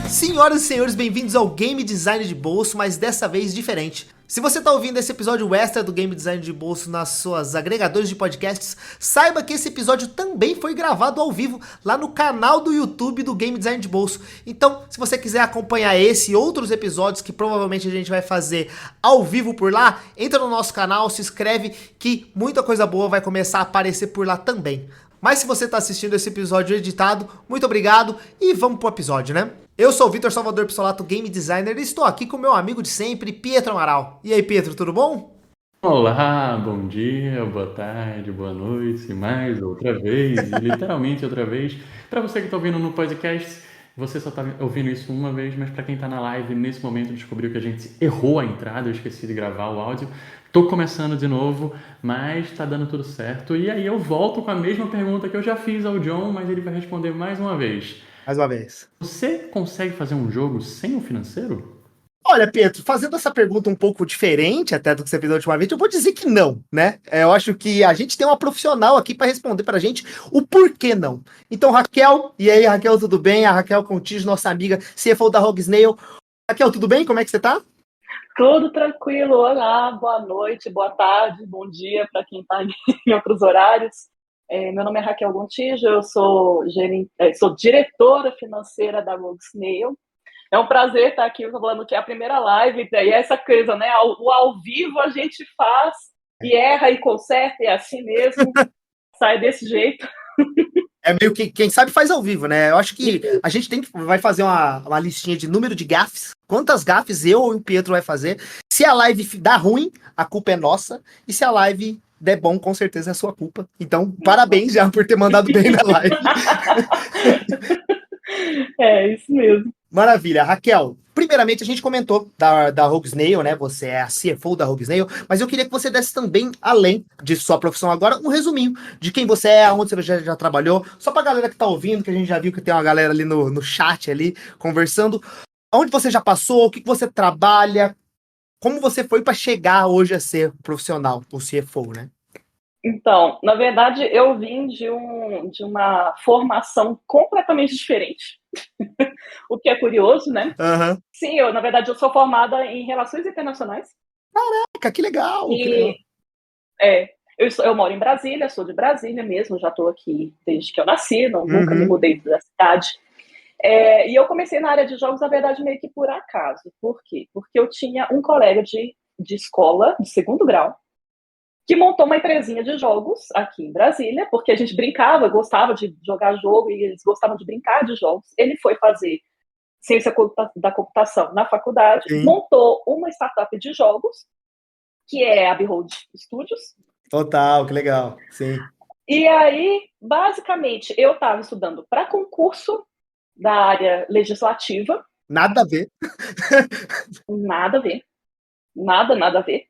Senhoras e senhores, bem-vindos ao Game Design de Bolso, mas dessa vez diferente. Se você está ouvindo esse episódio extra do Game Design de Bolso nas suas agregadores de podcasts, saiba que esse episódio também foi gravado ao vivo lá no canal do YouTube do Game Design de Bolso. Então, se você quiser acompanhar esse e outros episódios que provavelmente a gente vai fazer ao vivo por lá, entra no nosso canal, se inscreve que muita coisa boa vai começar a aparecer por lá também. Mas se você está assistindo esse episódio editado, muito obrigado e vamos pro episódio, né? Eu sou o Vitor Salvador Pissolato, Game Designer, e estou aqui com o meu amigo de sempre, Pietro Amaral. E aí, Pietro, tudo bom? Olá, bom dia, boa tarde, boa noite, mais outra vez, e literalmente outra vez. Para você que está ouvindo no podcast, você só está ouvindo isso uma vez, mas para quem está na live, nesse momento descobriu que a gente errou a entrada, eu esqueci de gravar o áudio. Tô começando de novo, mas tá dando tudo certo. E aí eu volto com a mesma pergunta que eu já fiz ao John, mas ele vai responder mais uma vez. Mais uma vez. Você consegue fazer um jogo sem o financeiro? Olha, Pietro, fazendo essa pergunta um pouco diferente até do que você fez a última vez, eu vou dizer que não, né? Eu acho que a gente tem uma profissional aqui para responder pra gente o porquê não. Então, Raquel, e aí, Raquel, tudo bem? A Raquel Contígio, nossa amiga CFO da Rogue Snail. Raquel, tudo bem? Como é que você tá? Tudo tranquilo, olá, boa noite, boa tarde, bom dia para quem está em outros horários. Meu nome é Raquel Gontijo, eu sou diretora financeira da Rogue Snail. É um prazer estar aqui falando que é a primeira live, e é essa coisa, né? O ao vivo a gente faz e erra e conserta, e é assim mesmo, sai desse jeito. É meio que quem sabe faz ao vivo, né? Eu acho que a gente vai fazer uma listinha de número de gafes. Quantas gafes eu ou o Pietro vai fazer. Se a live dá ruim, a culpa é nossa. E se a live der bom, com certeza é sua culpa. Então, parabéns já por ter mandado bem na live. É isso mesmo. Maravilha. Raquel, primeiramente a gente comentou da Rogue Snail, né? Você é a CFO da Rogue Snail, mas eu queria que você desse também, além de sua profissão agora, um resuminho de quem você é, aonde você já trabalhou, só pra galera que tá ouvindo, que a gente já viu que tem uma galera ali no chat ali, conversando, onde você já passou, o que você trabalha, como você foi para chegar hoje a ser profissional, o CFO, né? Então, na verdade, eu vim de uma formação completamente diferente, o que é curioso, né? Uhum. Sim, na verdade, eu sou formada em Relações Internacionais. Caraca, que legal! E, que legal. eu moro em Brasília, sou de Brasília mesmo, já estou aqui desde que eu nasci, nunca me mudei da cidade. E eu comecei na área de jogos, na verdade, meio que por acaso. Por quê? Porque eu tinha um colega de escola, de segundo grau, que montou uma empresinha de jogos aqui em Brasília, porque a gente brincava, gostava de jogar jogo e eles gostavam de brincar de jogos. Ele foi fazer ciência da computação na faculdade, Sim. montou uma startup de jogos, que é a Behold Studios. Total, que legal, sim. E aí, basicamente, eu estava estudando para concurso da área legislativa. Nada a ver. Nada a ver. Nada a ver.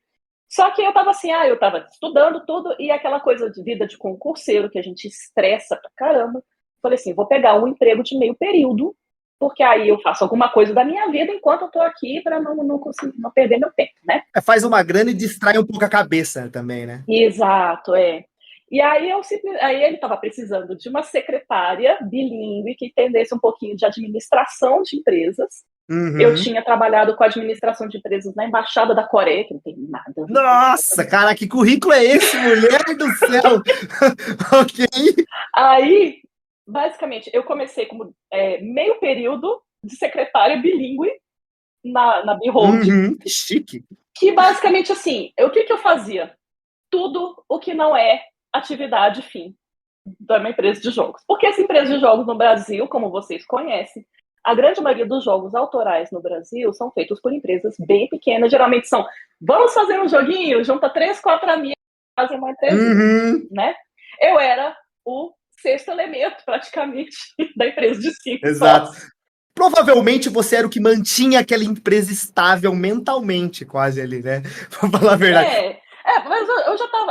Só que eu tava assim, eu tava estudando tudo, e aquela coisa de vida de concurseiro, que a gente estressa pra caramba. Falei assim, vou pegar um emprego de meio período, porque aí eu faço alguma coisa da minha vida enquanto eu tô aqui, pra não perder meu tempo, né? Faz uma grana e distrai um pouco a cabeça também, né? Exato, E aí ele estava precisando de uma secretária bilíngue que entendesse um pouquinho de administração de empresas. Uhum. Eu tinha trabalhado com administração de empresas na Embaixada da Coreia, que não tem nada a ver. Nossa, cara, que currículo é esse, mulher do céu? Ok. Aí, basicamente, eu comecei como meio período de secretária bilíngue na Behold. Que chique. Que basicamente, assim, o que eu fazia? Tudo o que não é atividade fim de uma empresa de jogos. Porque essa empresa de jogos no Brasil, como vocês conhecem, a grande maioria dos jogos autorais no Brasil são feitos por empresas bem pequenas. Geralmente são, vamos fazer um joguinho, junta 3, 4 amigos, fazem uma empresa, né? Eu era o sexto elemento, praticamente, da empresa de 5. Exato. Sócios. Provavelmente você era o que mantinha aquela empresa estável mentalmente, quase ali, né? Pra falar a verdade. Mas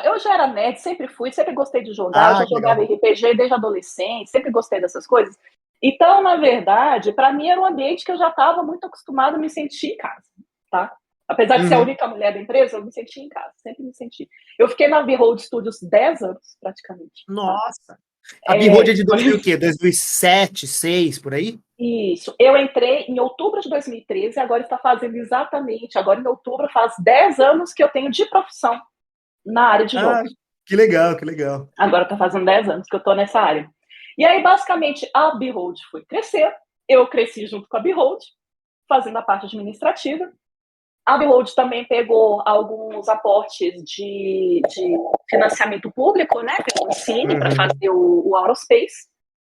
eu já era nerd, sempre fui, sempre gostei de jogar, eu já jogava RPG desde adolescente, sempre gostei dessas coisas. Então, na verdade, para mim era um ambiente que eu já estava muito acostumada a me sentir em casa, tá? Apesar de ser a única mulher da empresa, eu me senti em casa, sempre me senti. Eu fiquei na Behold Studios 10 anos, praticamente. Nossa! Tá? A Behold é de 2000 o quê? 2007, 2006, por aí? Isso. Eu entrei em outubro de 2013, agora está fazendo exatamente, agora em outubro faz 10 anos que eu tenho de profissão na área de Ah, jogos. que legal, que legal. Agora está fazendo 10 anos que eu estou nessa área. E aí, basicamente, a Behold foi crescer, eu cresci junto com a Behold, fazendo a parte administrativa. A Behold também pegou alguns aportes de financiamento público, né, pelo Cine, para fazer o Aerospace,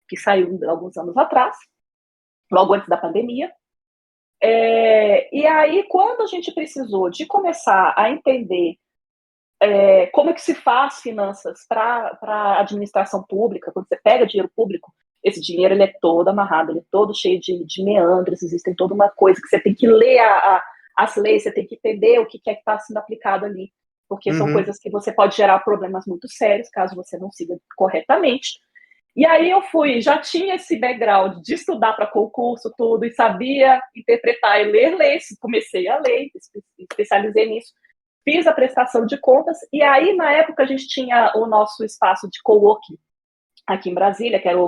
que saiu alguns anos atrás, logo antes da pandemia. E aí, quando a gente precisou de começar a entender como é que se faz finanças para a administração pública, quando você pega dinheiro público, esse dinheiro ele é todo amarrado, ele é todo cheio de meandros, existem toda uma coisa que você tem que ler as leis, você tem que entender o que é que está sendo aplicado ali, porque são coisas que você pode gerar problemas muito sérios caso você não siga corretamente. E aí eu já tinha esse background de estudar para concurso, tudo, e sabia interpretar e ler leis, comecei a ler, especializei nisso, fiz a prestação de contas, e aí na época a gente tinha o nosso espaço de coworking aqui em Brasília, que era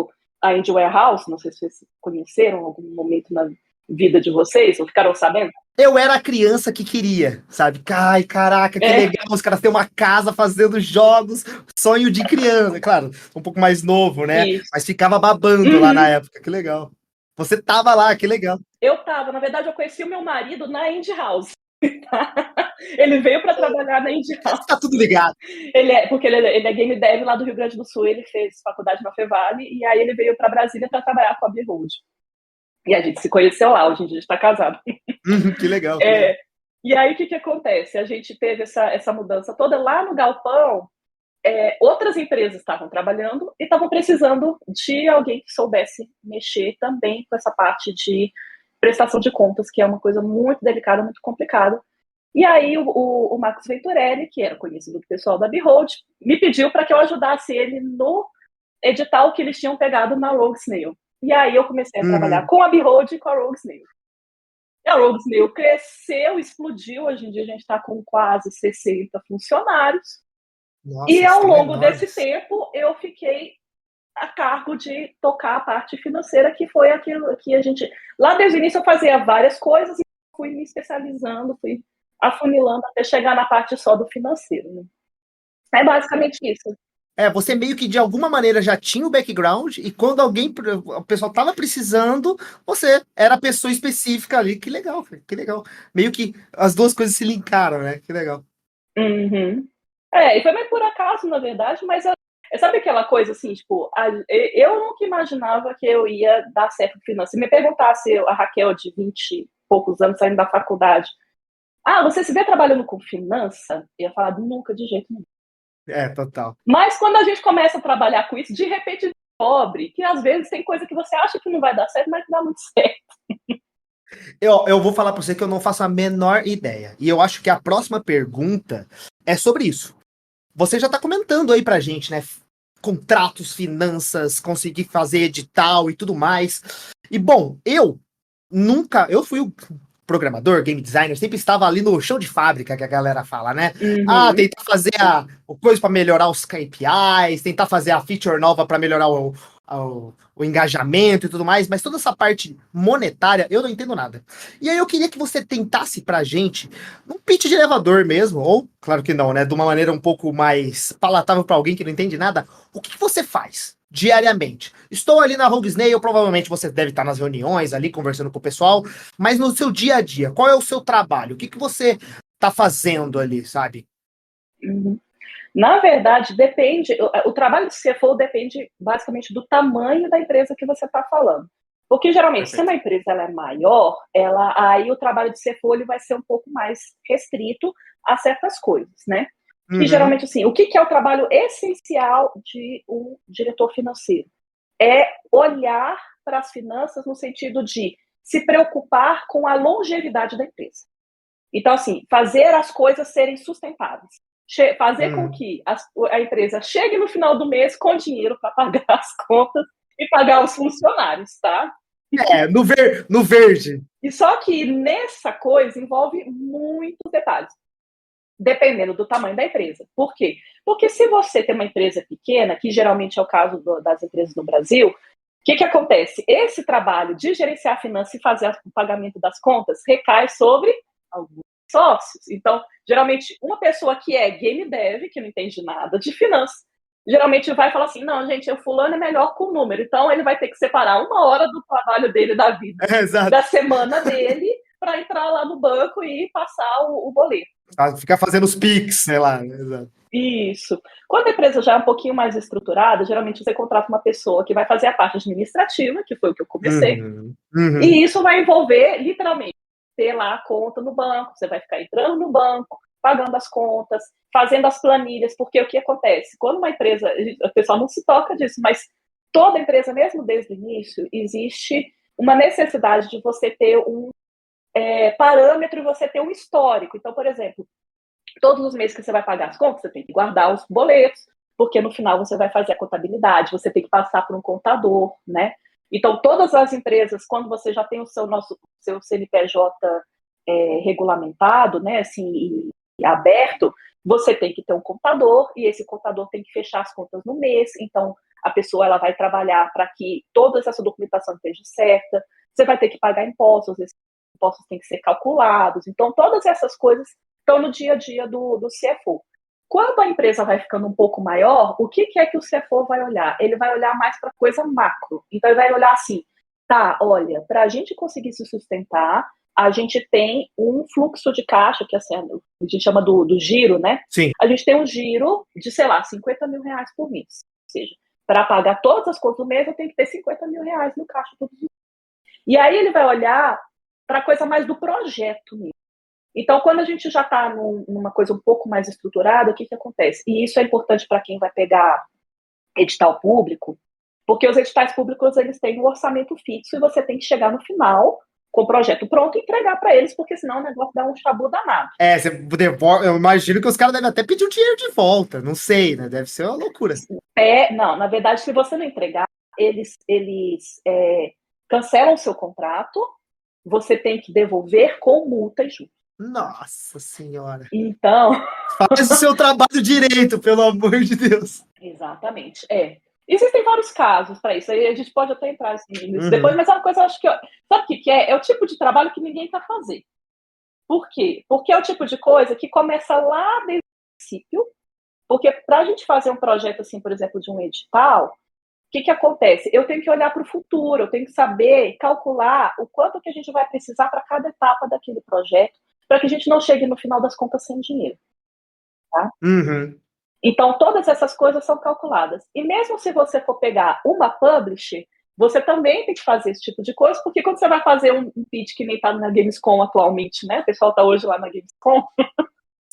a Indie Warehouse, não sei se vocês conheceram em algum momento na vida de vocês, ou ficaram sabendo? Eu era a criança que queria, sabe? Ai, caraca, que legal, os caras têm uma casa fazendo jogos, sonho de criança, claro, um pouco mais novo, né? Isso. Mas ficava babando lá na época, que legal. Você tava lá, que legal. Eu tava, na verdade, eu conheci o meu marido na Indie House. Ele veio para trabalhar na Indie House. Tá tudo ligado. Porque ele é game dev lá do Rio Grande do Sul, ele fez faculdade na Fevale, e aí ele veio para Brasília para trabalhar com a Behold. E a gente se conheceu lá, hoje em dia a gente está casado. Que legal. E aí o que acontece? A gente teve essa mudança toda lá no galpão. Outras empresas estavam trabalhando e estavam precisando de alguém que soubesse mexer também com essa parte de prestação de contas, que é uma coisa muito delicada, muito complicada. E aí o Marcos Venturelli, que era conhecido do pessoal da Behold, me pediu para que eu ajudasse ele no edital que eles tinham pegado na Rogue Snail. E aí eu comecei a trabalhar com a Behold e com a Rogue Snail. E a Rogue Snail cresceu, explodiu, hoje em dia a gente está com quase 60 funcionários. Nossa, e ao longo desse tempo eu fiquei a cargo de tocar a parte financeira, que foi aquilo que a gente... Lá desde o início eu fazia várias coisas e fui me especializando, fui afunilando até chegar na parte só do financeiro. Né? É basicamente isso. Você meio que de alguma maneira já tinha o background e quando o pessoal tava precisando, você era a pessoa específica ali. Que legal, que legal. Meio que as duas coisas se linkaram, né? Que legal. E foi meio por acaso, na verdade, mas sabe aquela coisa assim, tipo, eu nunca imaginava que eu ia dar certo no finanças. Se me perguntasse a Raquel de 20 e poucos anos saindo da faculdade, você se vê trabalhando com finança? Eu ia falar, nunca, de jeito nenhum. Total. Mas quando a gente começa a trabalhar com isso, de repente descobre que às vezes tem coisa que você acha que não vai dar certo, mas que dá muito certo. Eu vou falar para você que eu não faço a menor ideia. E eu acho que a próxima pergunta é sobre isso. Você já está comentando aí pra gente, né? Contratos, finanças, conseguir fazer edital e tudo mais. E bom, eu fui o programador, game designer, sempre estava ali no chão de fábrica, que a galera fala, né? Tentar fazer o coisa para melhorar os KPIs, tentar fazer a feature nova para melhorar o engajamento e tudo mais, mas toda essa parte monetária eu não entendo nada. E aí eu queria que você tentasse pra gente, num pitch de elevador mesmo, ou, claro que não, né? De uma maneira um pouco mais palatável para alguém que não entende nada, o que você faz diariamente? Estou ali na Rogue Snail, provavelmente você deve estar nas reuniões ali, conversando com o pessoal, mas no seu dia a dia, qual é o seu trabalho? O que você tá fazendo ali, sabe? Na verdade, depende, o trabalho de CFO depende basicamente do tamanho da empresa que você está falando. Porque geralmente, se uma empresa ela é maior, aí o trabalho de CFO ele vai ser um pouco mais restrito a certas coisas, né? Que geralmente, assim, o que é o trabalho essencial de um diretor financeiro? É olhar para as finanças no sentido de se preocupar com a longevidade da empresa. Então, assim, fazer as coisas serem sustentáveis. Fazer com que a empresa chegue no final do mês com dinheiro para pagar as contas e pagar os funcionários, tá? No verde. E só que nessa coisa envolve muitos detalhes, dependendo do tamanho da empresa. Por quê? Porque se você tem uma empresa pequena, que geralmente é o caso das empresas no Brasil, o que acontece? Esse trabalho de gerenciar a finança e fazer o pagamento das contas recai sobre alguns sócios. Então, geralmente, uma pessoa que é game dev, que não entende nada de finanças, geralmente vai falar assim, não, gente, o fulano é melhor com o número, então ele vai ter que separar 1 hora do trabalho dele, da vida, da semana dele, para entrar lá no banco e passar o boleto. Ficar fazendo os PIX, sei lá. Exato. Isso. Quando a empresa já é um pouquinho mais estruturada, geralmente você contrata uma pessoa que vai fazer a parte administrativa, que foi o que eu comecei, e isso vai envolver, literalmente, ter lá a conta no banco, você vai ficar entrando no banco, pagando as contas, fazendo as planilhas, porque o que acontece? Quando uma empresa, o pessoal não se toca disso, mas toda empresa, mesmo desde o início, existe uma necessidade de você ter um parâmetro e você ter um histórico. Então, por exemplo, todos os meses que você vai pagar as contas, você tem que guardar os boletos, porque no final você vai fazer a contabilidade, você tem que passar por um contador, né? Então, todas as empresas, quando você já tem o seu CNPJ regulamentado, né, assim, e aberto, você tem que ter um contador, e esse contador tem que fechar as contas no mês. Então, a pessoa ela vai trabalhar para que toda essa documentação esteja certa. Você vai ter que pagar impostos, esses impostos têm que ser calculados. Então, todas essas coisas estão no dia a dia do CFO. Quando a empresa vai ficando um pouco maior, o que é que o CFO vai olhar? Ele vai olhar mais para coisa macro. Então, ele vai olhar assim, tá, olha, para a gente conseguir se sustentar, a gente tem um fluxo de caixa, que assim, a gente chama do giro, né? Sim. A gente tem um giro de, sei lá, 50 mil reais por mês. Ou seja, para pagar todas as contas do mês, eu tenho que ter 50 mil reais no caixa todos os meses. E aí ele vai olhar para a coisa mais do projeto mesmo. Então, quando a gente já está numa coisa um pouco mais estruturada, o que acontece? E isso é importante para quem vai pegar edital público, porque os editais públicos eles têm um orçamento fixo e você tem que chegar no final com o projeto pronto e entregar para eles, porque senão o negócio dá um chabu danado. Você devolve, eu imagino que os caras devem até pedir o dinheiro de volta, não sei, né? Deve ser uma loucura. Não, na verdade, se você não entregar, eles cancelam o seu contrato, você tem que devolver com multa e juros. Nossa Senhora. Então... Faz o seu trabalho direito, pelo amor de Deus. Exatamente, Existem vários casos para isso, aí a gente pode até entrar nisso depois, mas é uma coisa, acho que... Sabe o que é? É o tipo de trabalho que ninguém quer fazer. Por quê? Porque é o tipo de coisa que começa lá desde o princípio, porque para a gente fazer um projeto, assim, por exemplo, de um edital, o que acontece? Eu tenho que olhar para o futuro, eu tenho que saber calcular o quanto que a gente vai precisar para cada etapa daquele projeto, para que a gente não chegue no final das contas sem dinheiro. Tá? Então, todas essas coisas são calculadas. E mesmo se você for pegar uma publisher, você também tem que fazer esse tipo de coisa, porque quando você vai fazer um pitch que nem está na Gamescom atualmente, né? O pessoal está hoje lá na Gamescom.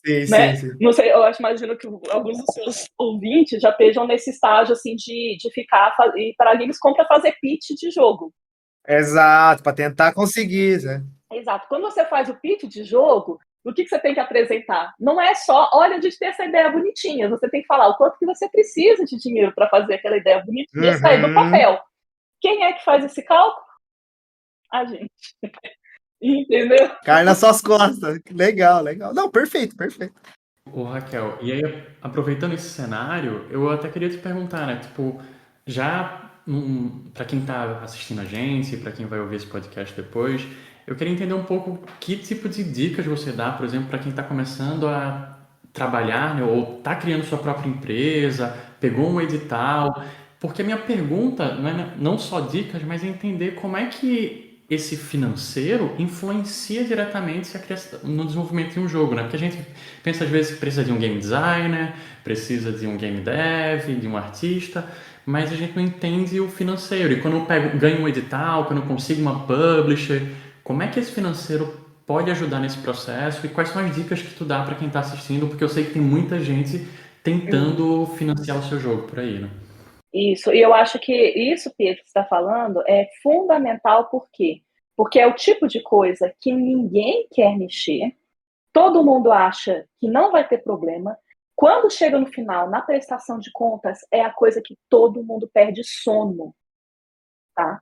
Sim, né? sim. Não sei, imagino que alguns dos seus ouvintes já estejam nesse estágio assim, de ficar para a Gamescom para fazer pitch de jogo. Exato, para tentar conseguir, né? Exato. Quando você faz o pitch de jogo, o que você tem que apresentar? Não é só, olha, a gente tem essa ideia bonitinha. Você tem que falar o quanto que você precisa de dinheiro para fazer aquela ideia bonitinha sair do papel. Quem é que faz esse cálculo? A gente. Entendeu? Cai nas suas costas. Legal. Não, perfeito. Ô, Raquel, e aí, aproveitando esse cenário, eu até queria te perguntar, né? Tipo, já para quem tá assistindo a gente, para quem vai ouvir esse podcast depois, eu queria entender um pouco que tipo de dicas você dá, por exemplo, para quem está começando a trabalhar, né, ou está criando sua própria empresa, pegou um edital. Porque a minha pergunta não é não só dicas, mas é entender como é que esse financeiro influencia diretamente no desenvolvimento de um jogo, né? Porque a gente pensa às vezes que precisa de um game designer, precisa de um game dev, de um artista, mas a gente não entende o financeiro. E quando eu ganho um edital, quando eu consigo uma publisher, como é que esse financeiro pode ajudar nesse processo e quais são as dicas que tu dá para quem está assistindo? Porque eu sei que tem muita gente tentando financiar o seu jogo por aí, né? Isso, e eu acho que isso, Pedro, que você está falando, é fundamental, por quê? Porque é o tipo de coisa que ninguém quer mexer, todo mundo acha que não vai ter problema. Quando chega no final, na prestação de contas, é a coisa que todo mundo perde sono. tá?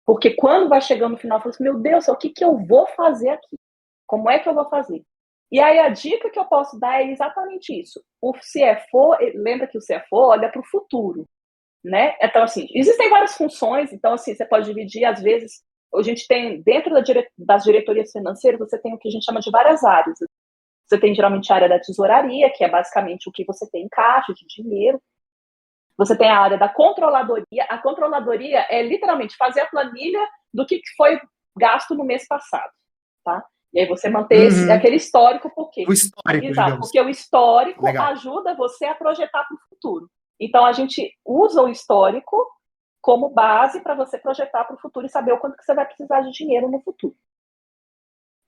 Porque quando vai chegando no final, eu falo assim, meu Deus, o que eu vou fazer aqui? Como é que eu vou fazer? E aí a dica que eu posso dar é exatamente isso. O CFO, lembra que o CFO olha para o futuro, né? Então, assim, existem várias funções, então, assim, você pode dividir, às vezes, a gente tem, dentro das diretorias financeiras, você tem o que a gente chama de várias áreas. Você tem, geralmente, a área da tesouraria, que é basicamente o que você tem em caixa de dinheiro. Você tem a área da controladoria. A controladoria é, literalmente, fazer a planilha do que foi gasto no mês passado, tá? E aí você manter aquele histórico, por quê? O histórico, Exato, digamos. porque o histórico Legal. ajuda você a projetar para o futuro. Então, a gente usa o histórico como base para você projetar para o futuro e saber o quanto que você vai precisar de dinheiro no futuro.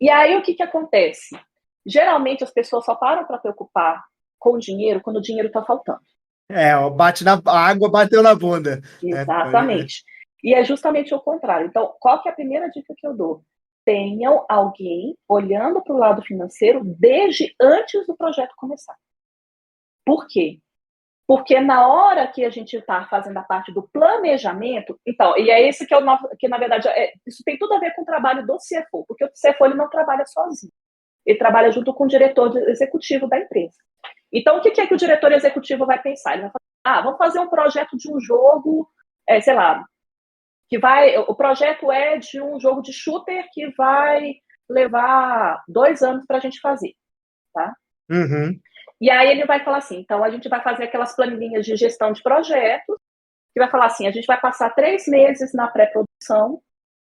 E aí, o que acontece? Geralmente, as pessoas só param para preocupar com o dinheiro quando o dinheiro está faltando. A água bateu na bunda. Exatamente. E é justamente o contrário. Então, qual que é a primeira dica que eu dou? Tenham alguém olhando para o lado financeiro desde antes do projeto começar. Por quê? Porque na hora que a gente está fazendo a parte do planejamento, então, e é esse que na verdade, isso tem tudo a ver com o trabalho do CFO, porque o CFO ele não trabalha sozinho. Ele trabalha junto com o diretor executivo da empresa. Então, o que é que o diretor executivo vai pensar? Ele vai falar, vamos fazer um projeto de um jogo, sei lá, o projeto é de um jogo de shooter que vai levar 2 anos para a gente fazer, tá? E aí ele vai falar assim, então a gente vai fazer aquelas planilhinhas de gestão de projetos, que vai falar assim, a gente vai passar 3 meses na pré-produção,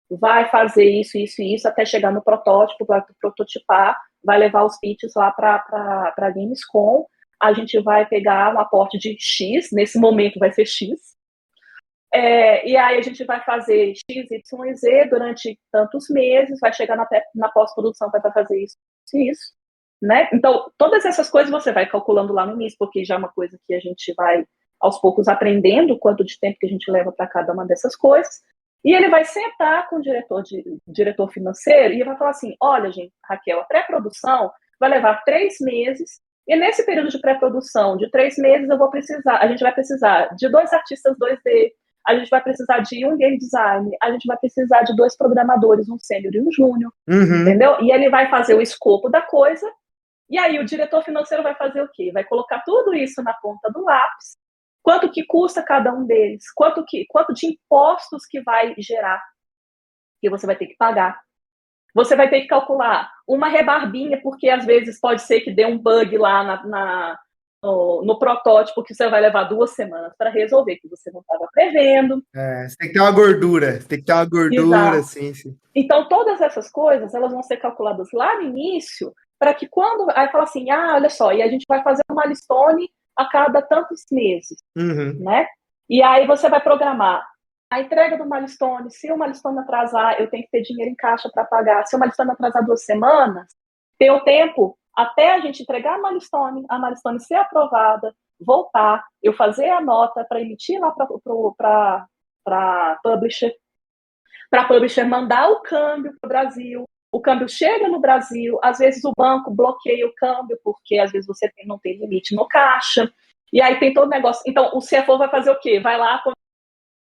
vai fazer isso, isso e isso, até chegar no protótipo, vai prototipar, vai levar os pitches lá para a Gamescom, a gente vai pegar um aporte de X, nesse momento vai ser X, e aí a gente vai fazer X, Y e Z durante tantos meses, vai chegar na pós-produção, vai fazer isso e isso, né? Então, todas essas coisas você vai calculando lá no início, porque já é uma coisa que a gente vai, aos poucos, aprendendo quanto de tempo que a gente leva para cada uma dessas coisas, e ele vai sentar com o diretor financeiro e vai falar assim, olha, gente, Raquel, a pré-produção vai levar 3 meses, e nesse período de pré-produção de 3 meses a gente vai precisar de 2 artistas 2D, a gente vai precisar de um game design, a gente vai precisar de 2 programadores, um sênior e um júnior, entendeu? E ele vai fazer o escopo da coisa, e aí o diretor financeiro vai fazer o quê? Vai colocar tudo isso na ponta do lápis, quanto que custa cada um deles, quanto de impostos que vai gerar, que você vai ter que pagar. Você vai ter que calcular uma rebarbinha, porque às vezes pode ser que dê um bug lá no protótipo que você vai levar 2 semanas para resolver, que você não estava prevendo. Você tem que ter uma gordura, sim. Então, todas essas coisas, elas vão ser calculadas lá no início, para que quando... Aí fala assim, olha só, e a gente vai fazer uma milestone a cada tantos meses, né? E aí você vai programar a entrega do milestone. Se o milestone atrasar, eu tenho que ter dinheiro em caixa para pagar. Se o milestone atrasar 2 semanas, tem o tempo até a gente entregar a milestone ser aprovada, voltar, eu fazer a nota para emitir lá para publisher, para publisher mandar o câmbio para o Brasil. O câmbio chega no Brasil, às vezes o banco bloqueia o câmbio, porque às vezes você não tem limite no caixa, e aí tem todo o negócio. Então, o CFO vai fazer o quê? Vai lá com o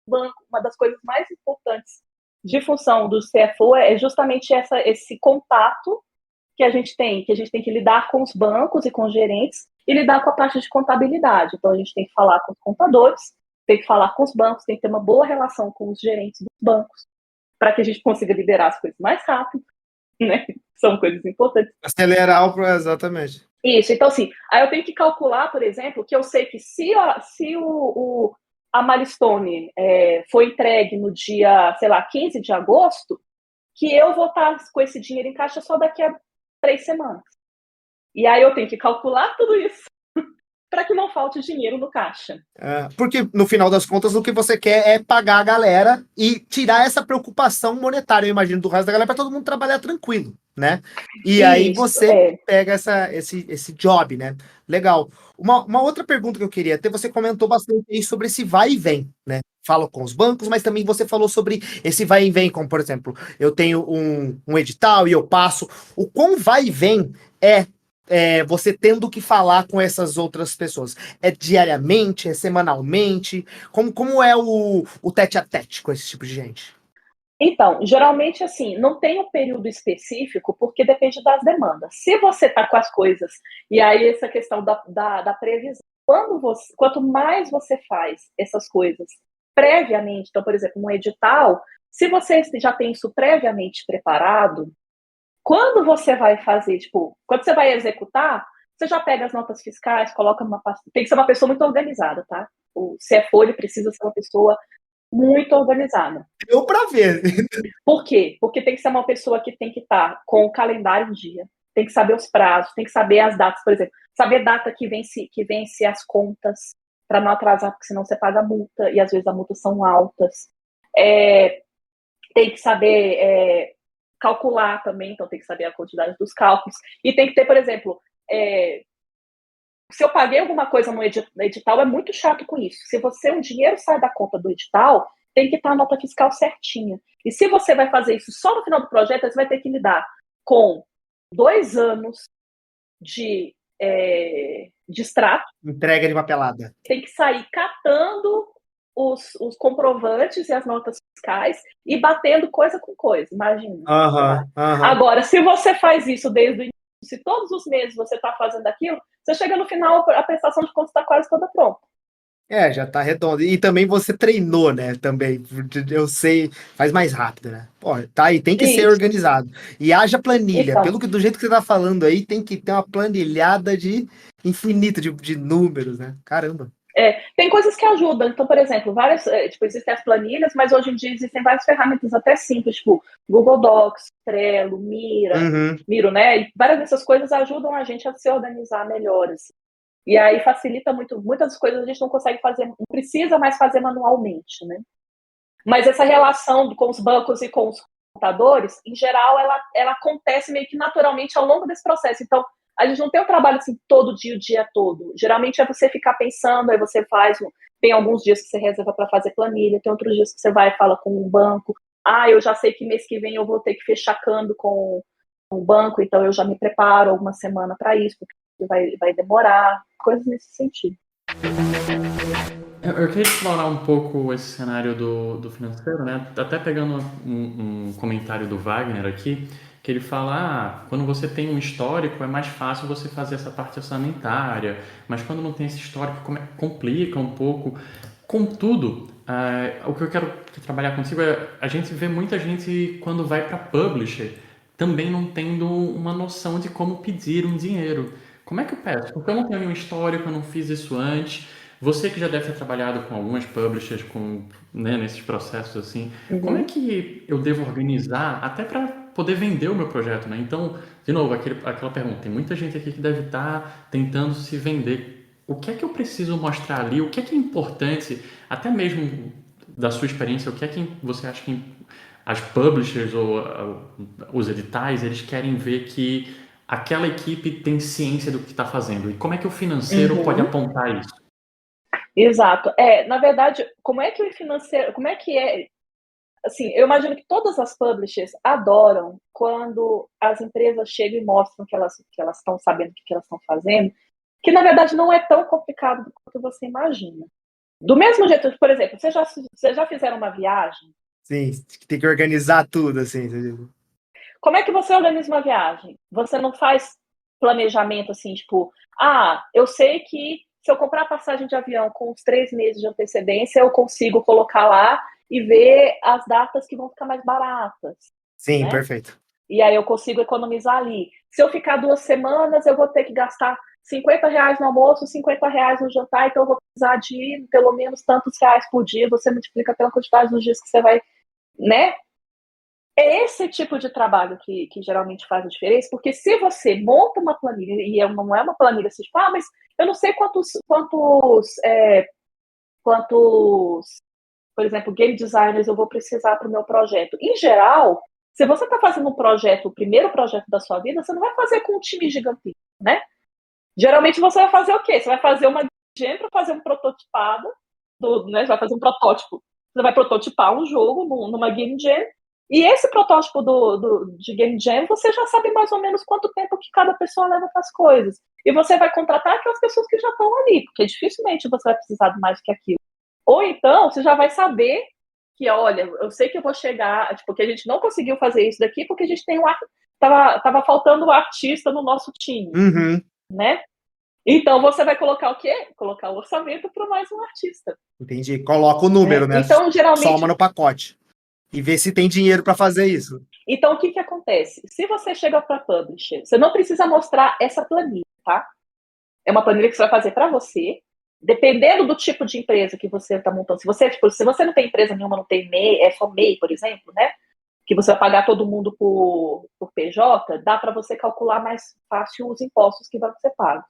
banco. Uma das coisas mais importantes de função do CFO é justamente esse contato que a gente tem que lidar com os bancos e com os gerentes e lidar com a parte de contabilidade. Então, a gente tem que falar com os contadores, tem que falar com os bancos, tem que ter uma boa relação com os gerentes dos bancos, para que a gente consiga liberar as coisas mais rápido, né? São coisas importantes. Acelerar exatamente. Isso, então assim, aí eu tenho que calcular, por exemplo, que eu sei que se a milestone foi entregue no dia, sei lá, 15 de agosto, que eu vou estar com esse dinheiro em caixa só daqui a 3 semanas. E aí eu tenho que calcular tudo isso para que não falte dinheiro no caixa. Porque, no final das contas, o que você quer é pagar a galera e tirar essa preocupação monetária, eu imagino, do resto da galera, para todo mundo trabalhar tranquilo, né? E isso, aí você pega esse job, né? Legal. Uma outra pergunta que eu queria ter, você comentou bastante aí sobre esse vai e vem, né? Fala com os bancos, mas também você falou sobre esse vai e vem, como, por exemplo, eu tenho um edital e eu passo. O quão vai e vem você tendo que falar com essas outras pessoas? É diariamente? É semanalmente? Como é o tete-a-tete com esse tipo de gente? Então, geralmente, assim, não tem um período específico, porque depende das demandas. Se você está com as coisas, e aí essa questão da previsão, quanto mais você faz essas coisas previamente, então, por exemplo, um edital, se você já tem isso previamente preparado, quando você vai fazer, tipo, quando você vai executar, você já pega as notas fiscais, coloca numa pasta. Tem que ser uma pessoa muito organizada, tá? O CFO, ele precisa ser uma pessoa muito organizada. Deu pra ver. Por quê? Porque tem que ser uma pessoa que tem que estar com o calendário em dia, tem que saber os prazos, tem que saber as datas, por exemplo, saber data que vence as contas, para não atrasar, porque senão você paga multa, e às vezes as multas são altas. Tem que saber calcular também, então tem que saber a quantidade dos cálculos. E tem que ter, por exemplo, se eu paguei alguma coisa no edital, é muito chato com isso. Se um dinheiro sai da conta do edital, tem que estar a nota fiscal certinha. E se você vai fazer isso só no final do projeto, você vai ter que lidar com 2 anos de extrato. Entrega de papelada. Tem que sair catando os comprovantes e as notas fiscais e batendo coisa com coisa, imagina. Agora, se você faz isso desde o início, se todos os meses você está fazendo aquilo, você chega no final, a prestação de contas está quase toda pronta. Já tá redondo. E também você treinou, né? Também. Eu sei, faz mais rápido, né? Pô, tá aí, tem que ser organizado. E haja planilha. Então, Do jeito que você tá falando aí, tem que ter uma planilhada de infinito de números, né? Caramba. Tem coisas que ajudam. Então, por exemplo, existem as planilhas, mas hoje em dia existem várias ferramentas até simples, tipo Google Docs, Trello, Miro, né? E várias dessas coisas ajudam a gente a se organizar melhor, assim. E aí facilita muito. Muitas coisas a gente não consegue fazer, não precisa mais fazer manualmente, né? Mas essa relação com os bancos e com os computadores, em geral, ela acontece meio que naturalmente ao longo desse processo. Então, a gente não tem um trabalho assim todo dia, o dia todo. Geralmente é você ficar pensando, aí você faz. Tem alguns dias que você reserva para fazer planilha, tem outros dias que você vai e fala com um banco. Eu já sei que mês que vem eu vou ter que fechar câmbio com um banco, então eu já me preparo alguma semana para isso, porque vai demorar, coisas nesse sentido. Eu queria explorar um pouco esse cenário do financeiro, né? Até pegando um comentário do Wagner aqui, que ele fala, quando você tem um histórico é mais fácil você fazer essa parte orçamentária, mas quando não tem esse histórico complica um pouco. Contudo, o que eu quero trabalhar contigo é, a gente vê muita gente quando vai para publisher também não tendo uma noção de como pedir um dinheiro. Como é que eu peço? Porque eu não tenho nenhum histórico, eu não fiz isso antes. Você que já deve ter trabalhado com algumas publishers, né, nesses processos assim, como é que eu devo organizar até para poder vender o meu projeto, né? Então, de novo, aquela pergunta, tem muita gente aqui que deve estar tentando se vender. O que é que eu preciso mostrar ali? O que é importante, até mesmo da sua experiência, o que é que você acha que as publishers ou os editais, eles querem ver que aquela equipe tem ciência do que está fazendo? E como é que o financeiro pode apontar isso? Exato. Na verdade, como é que o financeiro, como é que é? Assim, eu imagino que todas as publishers adoram quando as empresas chegam e mostram que elas estão sabendo o que elas estão fazendo, que na verdade não é tão complicado quanto você imagina. Do mesmo jeito, por exemplo, vocês já fizeram uma viagem? Sim, tem que organizar tudo, assim. Como é que você organiza uma viagem? Você não faz planejamento assim, tipo, eu sei que se eu comprar passagem de avião com uns 3 meses de antecedência, eu consigo colocar lá e ver as datas que vão ficar mais baratas. Sim, né? Perfeito. E aí eu consigo economizar ali. Se eu ficar 2 semanas, eu vou ter que gastar R$50 no almoço, R$50 no jantar, então eu vou precisar de pelo menos tantos reais por dia, você multiplica pela quantidade dos dias que você vai, né? É esse tipo de trabalho que geralmente faz a diferença, porque se você monta uma planilha, e não é uma planilha assim, tipo, mas eu não sei quantos por exemplo, game designers eu vou precisar para o meu projeto. Em geral, se você está fazendo um projeto, o primeiro projeto da sua vida, você não vai fazer com um time gigantesco, né? Geralmente você vai fazer o quê? Você vai fazer uma game para fazer um prototipado, né? Você vai fazer um protótipo. Você vai prototipar um jogo numa game jam, E esse protótipo de Game Jam, você já sabe mais ou menos quanto tempo que cada pessoa leva para as coisas. E você vai contratar aquelas pessoas que já estão ali, porque dificilmente você vai precisar de mais que aquilo. Ou então, você já vai saber que, olha, eu sei que eu vou chegar, porque a gente não conseguiu fazer isso daqui, porque a gente tem tava faltando um artista no nosso time, né? Então, você vai colocar o quê? Colocar o orçamento para mais um artista. Entendi. Coloca o número, né? Então, geralmente... Soma no pacote. E vê se tem dinheiro para fazer isso. Então, o que acontece? Se você chega para publisher, você não precisa mostrar essa planilha, tá? É uma planilha que você vai fazer para você, dependendo do tipo de empresa que você está montando. Se você não tem empresa nenhuma, não tem MEI, é só MEI, por exemplo, né? Que você vai pagar todo mundo por PJ, dá para você calcular mais fácil os impostos que vão ser pagos.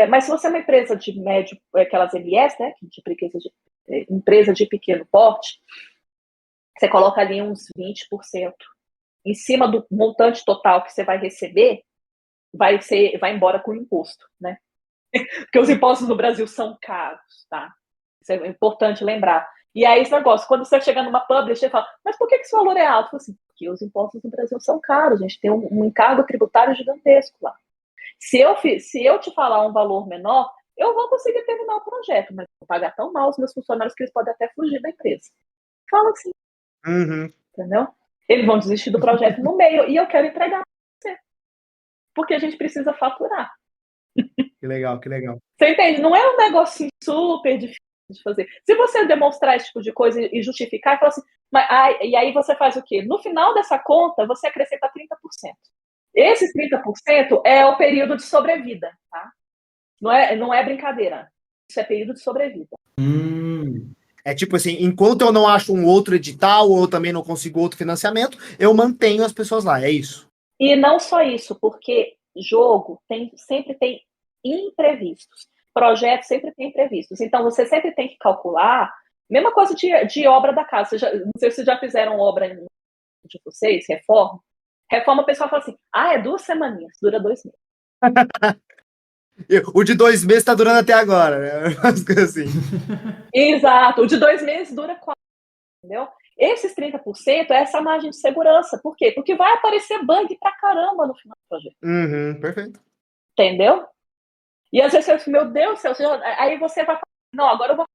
Mas se você é uma empresa de médio, aquelas MS, né? Empresa de pequeno porte, você coloca ali uns 20% em cima do montante total que você vai receber, vai embora com o imposto, né? Porque os impostos no Brasil são caros, tá? Isso é importante lembrar. E aí esse negócio, quando você chega numa publisher, você fala, mas por que esse valor é alto? Assim, porque os impostos no Brasil são caros, a gente tem um encargo tributário gigantesco lá. Se eu te falar um valor menor, eu vou conseguir terminar o projeto, mas vou pagar tão mal os meus funcionários que eles podem até fugir da empresa. Fala assim. Entendeu? Eles vão desistir do projeto no meio e eu quero entregar para você. Porque a gente precisa faturar. Que legal, que legal. Você entende? Não é um negocinho super difícil de fazer. Se você demonstrar esse tipo de coisa e justificar e falar assim, e aí você faz o quê? No final dessa conta, você acrescenta 30%. Esses 30% é o período de sobrevida, tá? Não é brincadeira. Isso é período de sobrevida. É tipo assim, enquanto eu não acho um outro edital ou eu também não consigo outro financiamento, eu mantenho as pessoas lá, é isso? E não só isso, porque jogo sempre tem imprevistos. Projeto sempre tem imprevistos. Então, você sempre tem que calcular. Mesma coisa de obra da casa. Não sei se vocês já fizeram obra de vocês, reforma. Reforma, o pessoal fala assim, é 2 semaninhas, dura 2 meses. O de 2 meses tá durando até agora, né? Umas coisas assim. Exato. O de 2 meses dura 4, entendeu? Esses 30% é essa margem de segurança. Por quê? Porque vai aparecer bug pra caramba no final do projeto. Perfeito. Entendeu? E às vezes você fala, meu Deus do céu, aí você vai falar, não, agora eu vou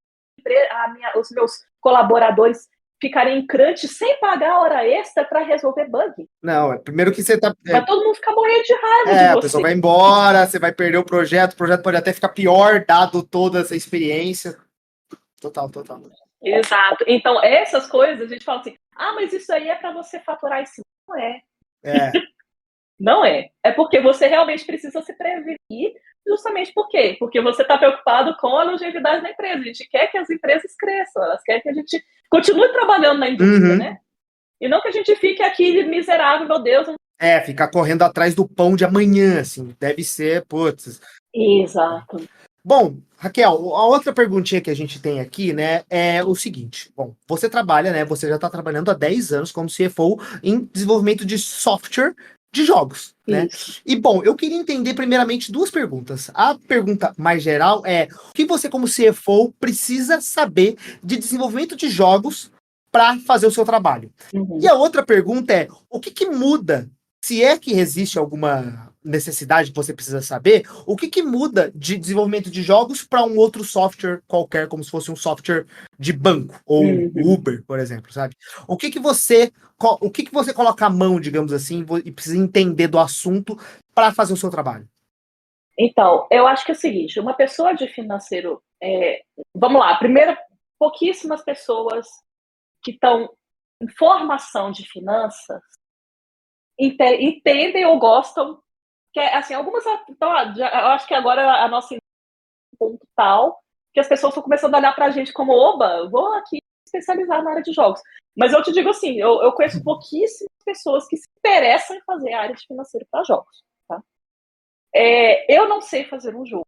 os meus colaboradores ficarem em crunch sem pagar hora extra para resolver bug. Não, primeiro que você tá... Vai todo mundo ficar morrendo de raiva de você. A pessoa vai embora, você vai perder o projeto pode até ficar pior, dado toda essa experiência. Total. Exato. Então, essas coisas, a gente fala assim, mas isso aí é para você faturar isso. Não é. Não é. É porque você realmente precisa se prevenir. Justamente por quê? Porque você está preocupado com a longevidade da empresa. A gente quer que as empresas cresçam, elas querem que a gente continue trabalhando na indústria, né? E não que a gente fique aqui miserável, meu Deus. Ficar correndo atrás do pão de amanhã, assim, deve ser, putz. Exato. Bom, Raquel, a outra perguntinha que a gente tem aqui, né, é o seguinte. Bom, você trabalha, né, você já está trabalhando há 10 anos como CFO em desenvolvimento de software de jogos, né? Isso. E, bom, eu queria entender primeiramente 2 perguntas. A pergunta mais geral é, o que você como CFO precisa saber de desenvolvimento de jogos para fazer o seu trabalho? E a outra pergunta é, o que muda, se é que existe alguma necessidade que você precisa saber, o que muda de desenvolvimento de jogos para um outro software qualquer, como se fosse um software de banco, ou Uber, por exemplo, sabe? O que você coloca a mão, digamos assim, e precisa entender do assunto para fazer o seu trabalho? Então, eu acho que é o seguinte, uma pessoa de financeiro, vamos lá, primeiro, pouquíssimas pessoas que estão em formação de finanças entendem ou gostam, que assim, algumas, então, eu acho que agora a nossa ponto tal que as pessoas estão começando a olhar para a gente como, oba, vou aqui especializar na área de jogos. Mas eu te digo assim, eu conheço pouquíssimas pessoas que se interessam em fazer a área de financeiro para jogos, tá? Eu não sei fazer um jogo,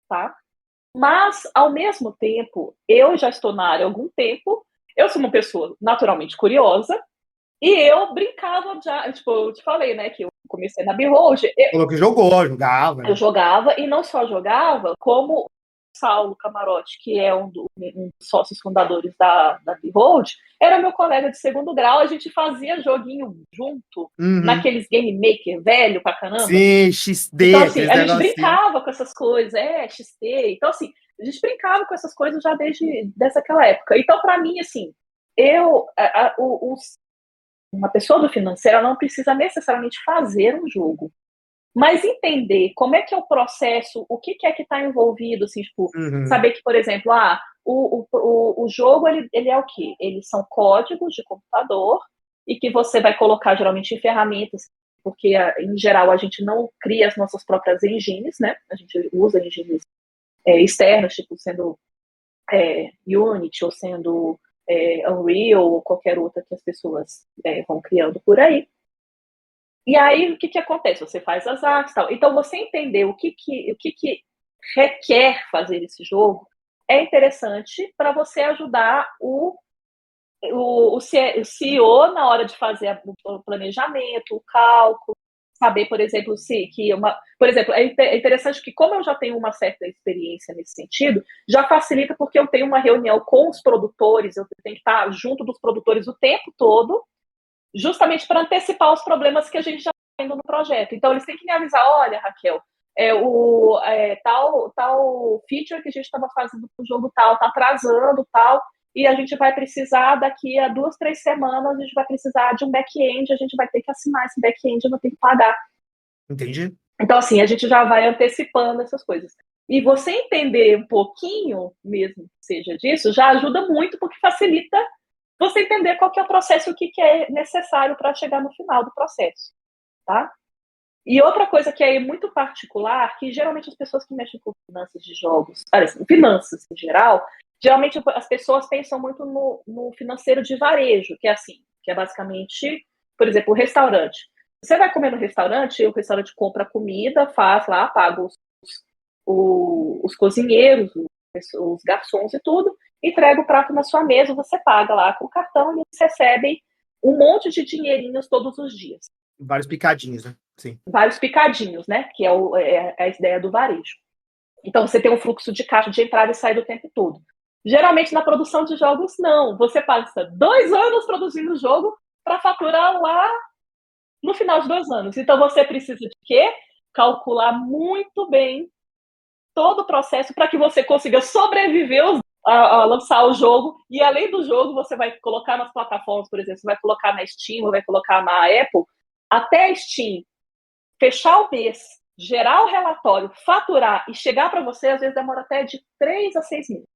tá? Mas, ao mesmo tempo, eu já estou na área há algum tempo, eu sou uma pessoa naturalmente curiosa, e eu brincava já, tipo, eu te falei, né, que eu comecei na Behold. Falou que jogava. Eu jogava, e não só jogava, como Saulo Camarote, que é um dos sócios fundadores da Behold, era meu colega de segundo grau, a gente fazia joguinho junto, naqueles Game Maker velho pra caramba. Sim, XD, então, assim, aqueles a gente negocinhos. brincava com essas coisas, XT. Então, assim, a gente brincava com essas coisas já desde aquela época. Então, pra mim, assim, uma pessoa do financeiro não precisa necessariamente fazer um jogo, mas entender como é que é o processo, o que é que está envolvido, assim, tipo, saber que, por exemplo, o jogo, ele é o quê? Eles são códigos de computador e que você vai colocar, geralmente, em ferramentas, porque, em geral, a gente não cria as nossas próprias engines, né? A gente usa engines externas, tipo, sendo Unity ou sendo Unreal ou qualquer outra que as pessoas vão criando por aí. E aí, o que acontece? Você faz as artes e tal. Então, você entender o que requer fazer esse jogo é interessante para você ajudar o CEO na hora de fazer o planejamento, o cálculo, saber, por exemplo, por exemplo, é interessante que, como eu já tenho uma certa experiência nesse sentido, já facilita porque eu tenho uma reunião com os produtores, eu tenho que estar junto dos produtores o tempo todo, justamente para antecipar os problemas que a gente já está tendo no projeto. Então, eles têm que me avisar, olha, Raquel, tal feature que a gente estava fazendo para o jogo tal, está atrasando, tal, e a gente vai precisar, daqui a 2, 3 semanas, a gente vai precisar de um back-end, a gente vai ter que assinar esse back-end, eu vou ter que pagar. Entendi. Então, assim, a gente já vai antecipando essas coisas. E você entender um pouquinho, mesmo que seja disso, já ajuda muito, porque facilita você entender qual que é o processo e o que é necessário para chegar no final do processo, tá? E outra coisa que é muito particular, que geralmente as pessoas que mexem com finanças de jogos, finanças em geral, geralmente as pessoas pensam muito no financeiro de varejo, que é assim, que é basicamente, por exemplo, o restaurante. Você vai comer no restaurante, o restaurante compra comida, faz lá, paga os cozinheiros, os garçons e tudo, entrega o prato na sua mesa, você paga lá com o cartão e eles recebem um monte de dinheirinhos todos os dias. Vários picadinhos, né? Sim. Vários picadinhos, né? Que é a ideia do varejo. Então, você tem um fluxo de caixa de entrada e saída o tempo todo. Geralmente, na produção de jogos, não. Você passa 2 anos produzindo o jogo para faturar lá no final de 2 anos. Então, você precisa de quê? Calcular muito bem todo o processo para que você consiga sobreviver a lançar o jogo. E, além do jogo, você vai colocar nas plataformas, por exemplo, você vai colocar na Steam, vai colocar na Apple. Até a Steam fechar o mês, gerar o relatório, faturar e chegar para você, às vezes demora até de 3 a 6 meses.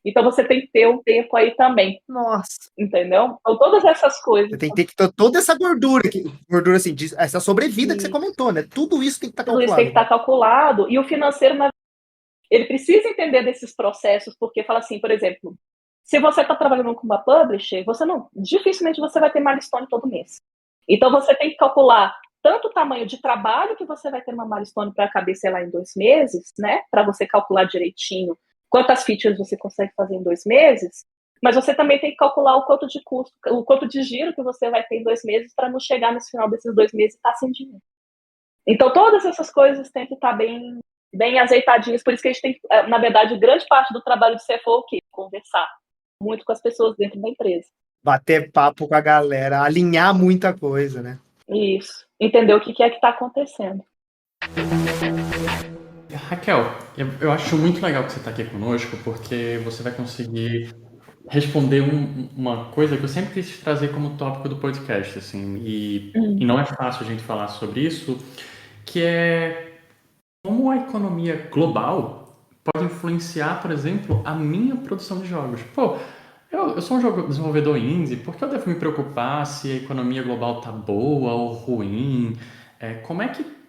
Então, você tem que ter um tempo aí também. Nossa. Entendeu? Então, todas essas coisas. Você tem que ter toda essa gordura, assim, essa sobrevida que você comentou, né? Tudo isso tem que estar calculado. Tudo isso tem que estar calculado. E o financeiro, ele precisa entender desses processos, porque fala assim, por exemplo, se você está trabalhando com uma publisher, dificilmente você vai ter milestone todo mês. Então, você tem que calcular tanto o tamanho de trabalho que você vai ter uma milestone para caber, sei lá, em 2 meses, né? Para você calcular direitinho quantas features você consegue fazer em 2 meses, mas você também tem que calcular o quanto de custo, o quanto de giro que você vai ter em 2 meses para não chegar no final desses 2 meses e estar sem dinheiro. Então, todas essas coisas têm que estar bem azeitadinhas, por isso que a gente tem que, na verdade, grande parte do trabalho do CFO é o quê? Conversar muito com as pessoas dentro da empresa. Bater papo com a galera, alinhar muita coisa, né? Isso. Entender o que é que está acontecendo. Raquel, eu acho muito legal que você está aqui conosco, porque você vai conseguir responder uma coisa que eu sempre quis trazer como tópico do podcast, assim, e não é fácil a gente falar sobre isso, que é como a economia global pode influenciar, por exemplo, a minha produção de jogos. Pô, eu sou um desenvolvedor indie, por que eu devo me preocupar se a economia global tá boa ou ruim? Como é que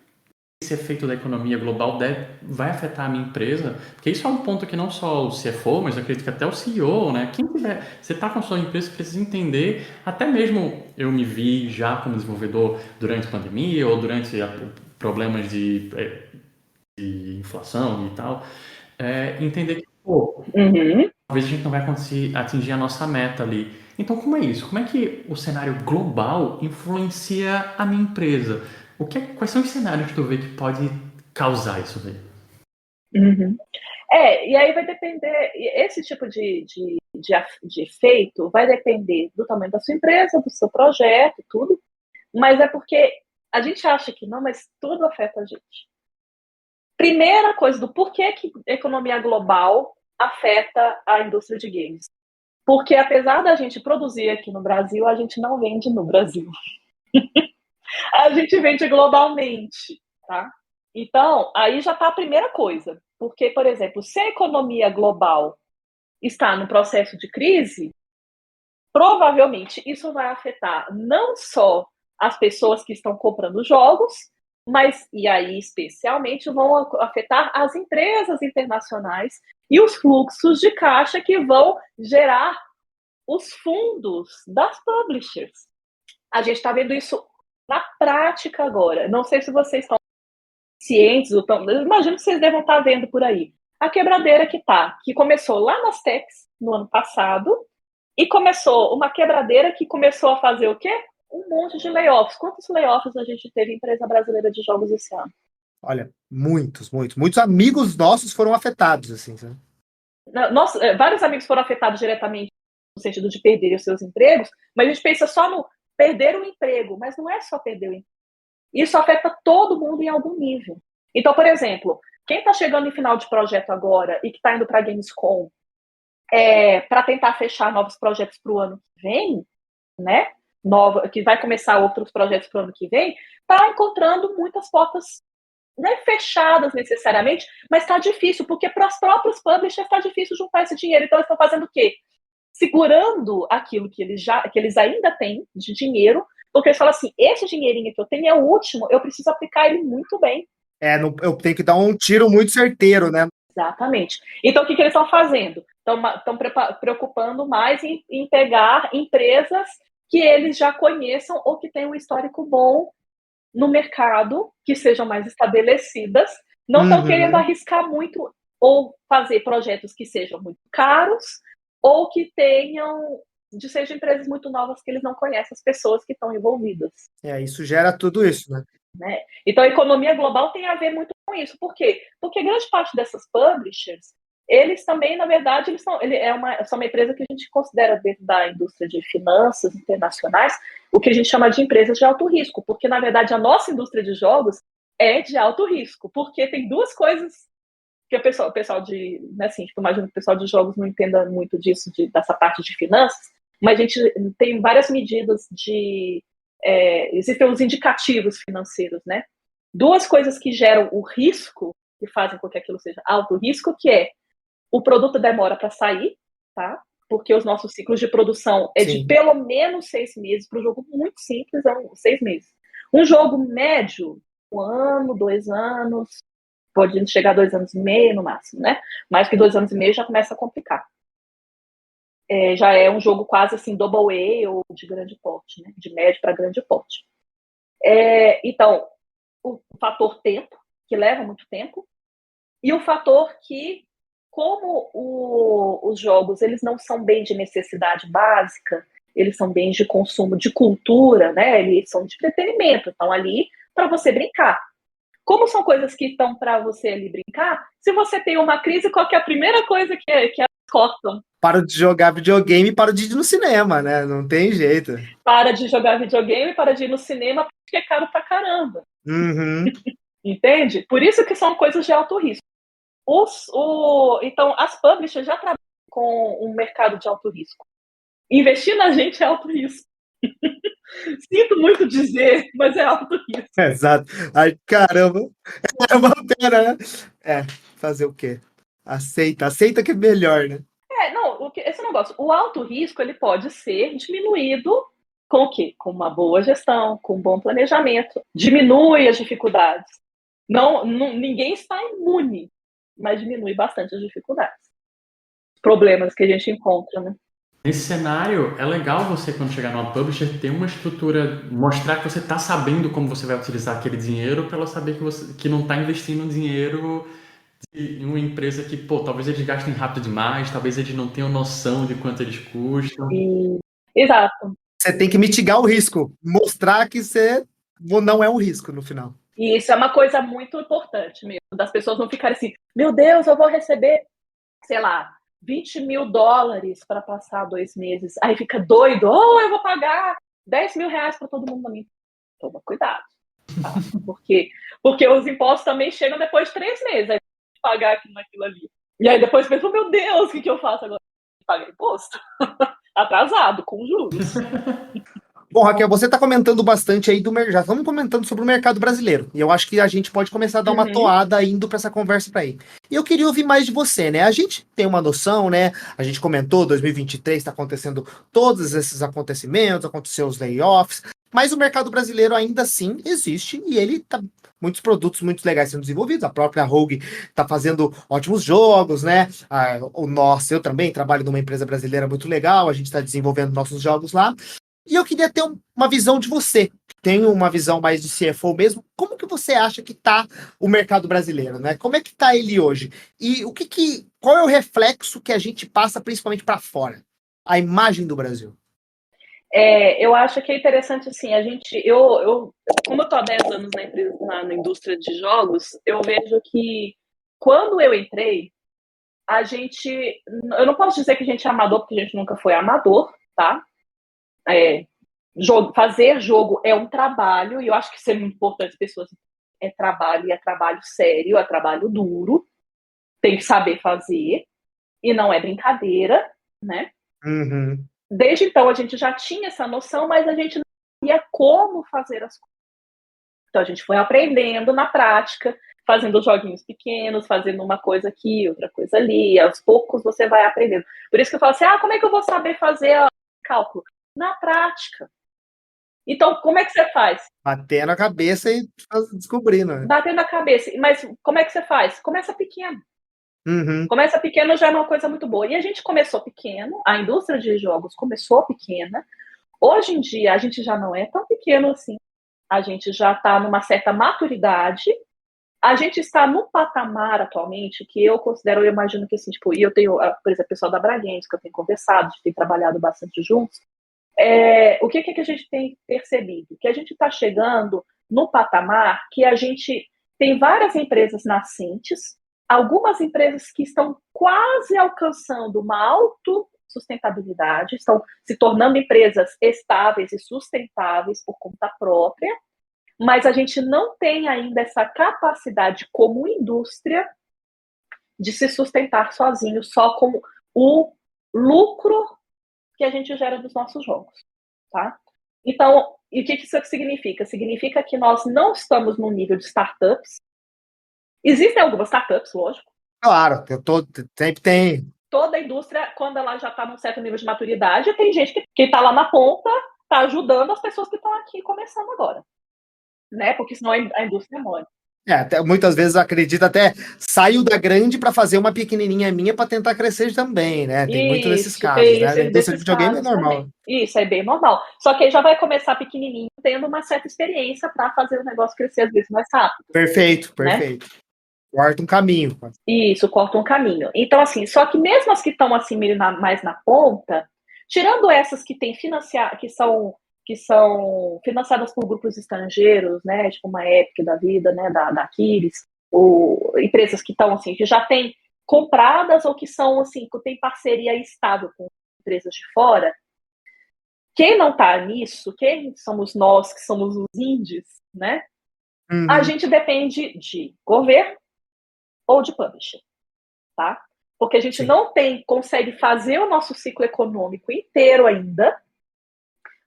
esse efeito da economia global vai afetar a minha empresa? Porque isso é um ponto que não só o CFO, mas eu acredito que até o CEO, né? Quem tiver, você está com a sua empresa, precisa entender, até mesmo eu me vi já como desenvolvedor durante a pandemia ou durante problemas de inflação e tal, entender que, talvez a gente não vai conseguir atingir a nossa meta ali. Então, como é isso? Como é que o cenário global influencia a minha empresa? Quais são os cenários que tu vê que pode causar isso daí? E aí vai depender, esse tipo de efeito vai depender do tamanho da sua empresa, do seu projeto, tudo, mas é porque a gente acha que não, mas tudo afeta a gente. Primeira coisa do porquê que a economia global afeta a indústria de games. Porque apesar da gente produzir aqui no Brasil, a gente não vende no Brasil. A gente vende globalmente, tá? Então, aí já está a primeira coisa. Porque, por exemplo, se a economia global está no processo de crise, provavelmente isso vai afetar não só as pessoas que estão comprando jogos, mas, e aí especialmente, vão afetar as empresas internacionais e os fluxos de caixa que vão gerar os fundos das publishers. A gente está vendo isso na prática agora. Não sei se vocês estão cientes, eu imagino que vocês devem estar vendo por aí. A quebradeira que começou lá nas techs no ano passado, e começou uma quebradeira que começou a fazer o quê? Um monte de layoffs. Quantos layoffs a gente teve em empresa brasileira de jogos esse ano? Olha, muitos amigos nossos foram afetados, assim, sabe? Vários amigos foram afetados diretamente no sentido de perderem os seus empregos, mas a gente pensa só no perder o emprego, mas não é só perder o emprego. Isso afeta todo mundo em algum nível. Então, por exemplo, quem está chegando em final de projeto agora e que está indo para a Gamescom para tentar fechar novos projetos para o ano que vem, né? Que vai começar outros projetos para o ano que vem, está encontrando muitas portas, não é fechadas necessariamente, mas está difícil, porque para as próprias publishers está difícil juntar esse dinheiro. Então, eles estão fazendo o quê? Segurando aquilo que eles ainda têm de dinheiro, porque eles falam assim, esse dinheirinho que eu tenho é o último, eu preciso aplicar ele muito bem. Eu tenho que dar um tiro muito certeiro, né? Exatamente. Então, o que eles estão fazendo? Estão preocupando mais em pegar empresas que eles já conheçam ou que tenham um histórico bom no mercado, que sejam mais estabelecidas. Não estão querendo arriscar muito ou fazer projetos que sejam muito caros ou que sejam empresas muito novas que eles não conhecem as pessoas que estão envolvidas. Isso gera tudo isso, né? Então, a economia global tem a ver muito com isso. Por quê? Porque grande parte dessas publishers, eles também, na verdade, são uma empresa que a gente considera dentro da indústria de finanças internacionais, o que a gente chama de empresas de alto risco, porque, na verdade, a nossa indústria de jogos é de alto risco, porque tem duas coisas que o pessoal de, né, assim, imagino que o pessoal de jogos não entenda muito disso, dessa parte de finanças, mas a gente tem várias medidas existem os indicativos financeiros, né? Duas coisas que geram o risco, que fazem com que aquilo seja alto risco, que é o produto demora para sair, tá? Porque os nossos ciclos de produção de pelo menos 6 meses, para um jogo muito simples, 6 meses. Um jogo médio, 1 ano, 2 anos, pode chegar a 2 anos e meio no máximo, né? Mais que 2 anos e meio já começa a complicar. Já é um jogo quase assim, double A ou de grande porte, né? De médio para grande porte. Então, o fator tempo, que leva muito tempo, e o fator que, como os jogos eles não são bens de necessidade básica, eles são bens de consumo, de cultura, né? Eles são de entretenimento, estão ali para você brincar. Como são coisas que estão para você ali brincar, se você tem uma crise, qual que é a primeira coisa que elas cortam? Para de jogar videogame e para de ir no cinema, né? Não tem jeito. Para de jogar videogame, para de ir no cinema, porque é caro pra caramba. Entende? Por isso que são coisas de alto risco. Então, as publishers já trabalham com um mercado de alto risco. Investir na gente é alto risco. Sinto muito dizer, mas é alto risco. Exato. Ai, caramba. É uma pena, né? Fazer o quê? Aceita que é melhor, né? Esse negócio, o alto risco, ele pode ser diminuído com o quê? Com uma boa gestão, com um bom planejamento. Diminui as dificuldades. Ninguém está imune, mas diminui bastante as dificuldades. Problemas que a gente encontra, né? Nesse cenário, é legal você, quando chegar numa publisher, ter uma estrutura, mostrar que você está sabendo como você vai utilizar aquele dinheiro para ela saber que não está investindo dinheiro em uma empresa que, talvez eles gastem rápido demais, talvez eles não tenham noção de quanto eles custam. Exato. Você tem que mitigar o risco, mostrar que você não é um risco no final. E isso é uma coisa muito importante mesmo, das pessoas não ficarem assim, meu Deus, eu vou receber, sei lá, $20 mil para passar 2 meses. Aí fica doido, eu vou pagar R$10 mil para todo mundo na minha. Toma cuidado, tá? Porque os impostos também chegam depois de 3 meses, aí pagar aquilo naquilo ali. E aí depois pensa, meu Deus, o que eu faço agora? Pagar imposto. Atrasado, com juros. Bom, Raquel, você está comentando bastante aí do mercado. Já estamos comentando sobre o mercado brasileiro. E eu acho que a gente pode começar a dar uma toada indo para essa conversa para aí. E eu queria ouvir mais de você, né? A gente tem uma noção, né? A gente comentou, 2023 está acontecendo todos esses acontecimentos, aconteceu os layoffs, mas o mercado brasileiro ainda assim existe e ele tá muitos produtos muito legais sendo desenvolvidos. A própria Rogue está fazendo ótimos jogos, né? Eu também trabalho numa empresa brasileira muito legal, a gente está desenvolvendo nossos jogos lá. E eu queria ter uma visão de você. Tenho uma visão mais de CFO mesmo. Como que você acha que está o mercado brasileiro, né? Como é que está ele hoje? E qual é o reflexo que a gente passa principalmente para fora? A imagem do Brasil. Eu acho que é interessante, assim, como eu estou há 10 anos na indústria de jogos, eu vejo que quando eu entrei, eu não posso dizer que a gente é amador, porque a gente nunca foi amador, tá? Fazer jogo é um trabalho, e eu acho que isso é muito importante, as pessoas, é trabalho, e é trabalho sério, é trabalho duro, tem que saber fazer, e não é brincadeira, né? Uhum. Desde então a gente já tinha essa noção, mas a gente não sabia como fazer as coisas. Então a gente foi aprendendo na prática, fazendo joguinhos pequenos, fazendo uma coisa aqui, outra coisa ali, e aos poucos você vai aprendendo. Por isso que eu falo assim, como é que eu vou saber fazer cálculo? Na prática. Então, como é que você faz? Batendo a cabeça e descobrindo. Né? Batendo a cabeça. Mas como é que você faz? Começa pequeno. Uhum. Começa pequeno já é uma coisa muito boa. E a gente começou pequeno, a indústria de jogos começou pequena. Hoje em dia, a gente já não é tão pequeno assim. A gente já está numa certa maturidade. A gente está num patamar atualmente que eu considero, eu imagino que assim, tipo, e eu tenho, por exemplo, o pessoal da Braguense, que eu tenho conversado, a gente tem trabalhado bastante juntos. O que a gente tem percebido? Que a gente está chegando no patamar que a gente tem várias empresas nascentes, algumas empresas que estão quase alcançando uma autossustentabilidade, estão se tornando empresas estáveis e sustentáveis por conta própria, mas a gente não tem ainda essa capacidade como indústria de se sustentar sozinho, só com o lucro que a gente gera dos nossos jogos, tá? Então, e o que isso significa? Significa que nós não estamos no nível de startups. Existem algumas startups, lógico. Claro, sempre tem. Toda a indústria, quando ela já está num certo nível de maturidade, tem gente que está lá na ponta, está ajudando as pessoas que estão aqui começando agora, né? Porque senão a indústria morre. Até, muitas vezes acredita até saio da grande para fazer uma pequenininha minha para tentar crescer também, né? Tem muito desses casos, né? A indústria de videogame é normal. Também. Isso, é bem normal. Só que aí já vai começar pequenininho, tendo uma certa experiência para fazer o negócio crescer às vezes mais rápido. Perfeito. Né? Corta um caminho. Isso, corta um caminho. Então, assim, só que mesmo as que estão assim mais na ponta, tirando essas que tem que são financiadas por grupos estrangeiros, né, tipo uma Epic da vida, né, da Aquiles, ou empresas que estão assim, que já têm compradas ou que são assim, que tem parceria estável com empresas de fora. Quem não está nisso, quem somos nós, que somos os indies, né? Uhum. A gente depende de governo ou de publisher, tá? Porque a gente não consegue fazer o nosso ciclo econômico inteiro ainda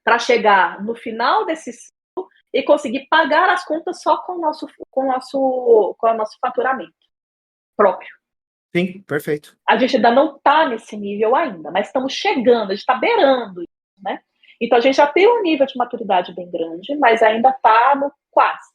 para chegar no final desse ciclo e conseguir pagar as contas só com o nosso faturamento próprio. Sim, perfeito. A gente ainda não está nesse nível ainda, mas estamos chegando, a gente está beirando isso, né? Então a gente já tem um nível de maturidade bem grande, mas ainda está no quase.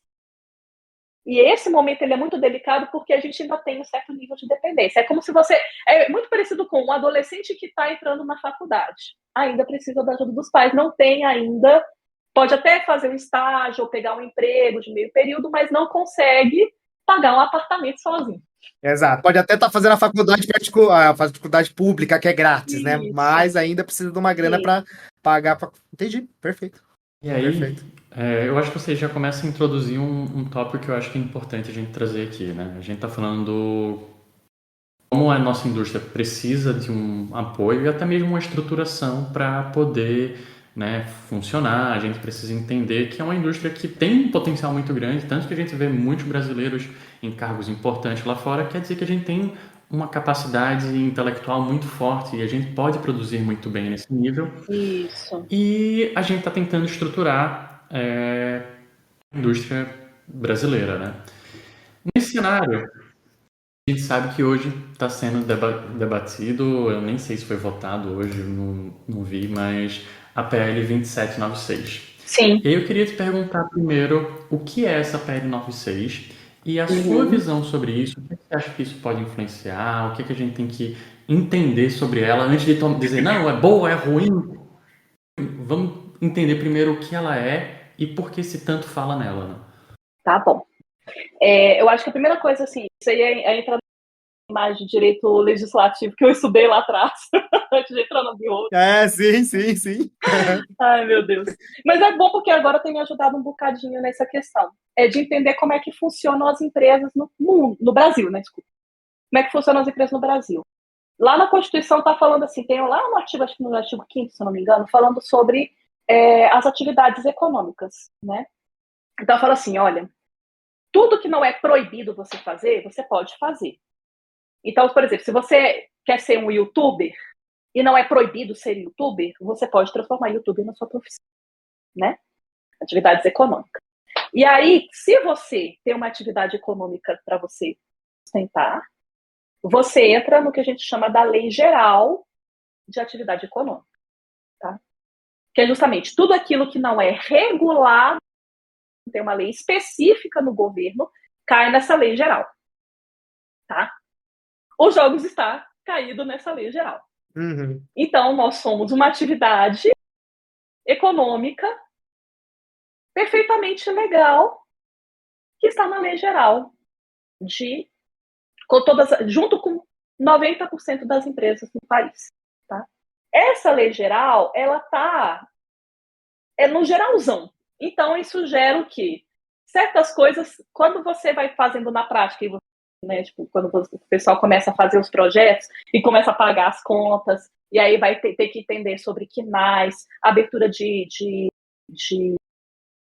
E esse momento ele é muito delicado porque a gente ainda tem um certo nível de dependência. É como se você... É muito parecido com um adolescente que está entrando na faculdade. Ainda precisa da ajuda dos pais. Não tem ainda... Pode até fazer um estágio ou pegar um emprego de meio período, mas não consegue pagar um apartamento sozinho. Exato. Pode até estar fazendo a faculdade pública, que é grátis, né? Mas ainda precisa de uma grana para pagar. Entendi, perfeito. E aí, Perfeito. eu acho que você já começa a introduzir um tópico que eu acho que é importante a gente trazer aqui, né? A gente está falando como a nossa indústria precisa de um apoio e até mesmo uma estruturação para poder, né, funcionar. A gente precisa entender que é uma indústria que tem um potencial muito grande, tanto que a gente vê muitos brasileiros em cargos importantes lá fora, quer dizer que a gente tem uma capacidade intelectual muito forte e a gente pode produzir muito bem nesse nível. Isso. E a gente está tentando estruturar a indústria brasileira, né? Nesse cenário, a gente sabe que hoje está sendo debatido, eu nem sei se foi votado hoje, eu não vi, mas a PL 2796. Sim. E aí eu queria te perguntar primeiro o que é essa PL 96 e a sua Uhum. visão sobre isso, o que você acha que isso pode influenciar, o que a gente tem que entender sobre ela antes de dizer, não, é boa, é ruim. Vamos entender primeiro o que ela é e por que se tanto fala nela, né? Tá bom. Eu acho que a primeira coisa, assim, isso aí é entrar mais de direito legislativo que eu estudei lá atrás, antes de entrar no bio. Sim. Ai, meu Deus. Mas é bom porque agora tem me ajudado um bocadinho nessa questão. É de entender como é que funcionam as empresas no mundo, no Brasil, né? Desculpa. Como é que funcionam as empresas no Brasil. Lá na Constituição está falando assim, tem lá no artigo, acho que no artigo 5º, se eu não me engano, falando sobre as atividades econômicas, né? Então fala assim, olha, tudo que não é proibido você fazer, você pode fazer. Então, por exemplo, se você quer ser um youtuber e não é proibido ser youtuber, você pode transformar youtuber na sua profissão, né? Atividades econômicas. E aí, se você tem uma atividade econômica para você sustentar, você entra no que a gente chama da Lei Geral de Atividade Econômica, tá? Que é justamente tudo aquilo que não é regulado, tem uma lei específica no governo, cai nessa lei geral, tá? Os jogos está caído nessa lei geral. Uhum. Então, nós somos uma atividade econômica perfeitamente legal que está na lei geral de com todas, junto com 90% das empresas no país, tá? Essa lei geral, ela tá no geralzão. Então, isso gera o quê? Certas coisas, quando você vai fazendo na prática, e você, né, tipo, quando o pessoal começa a fazer os projetos e começa a pagar as contas, e aí vai ter que entender sobre KNAIS, abertura de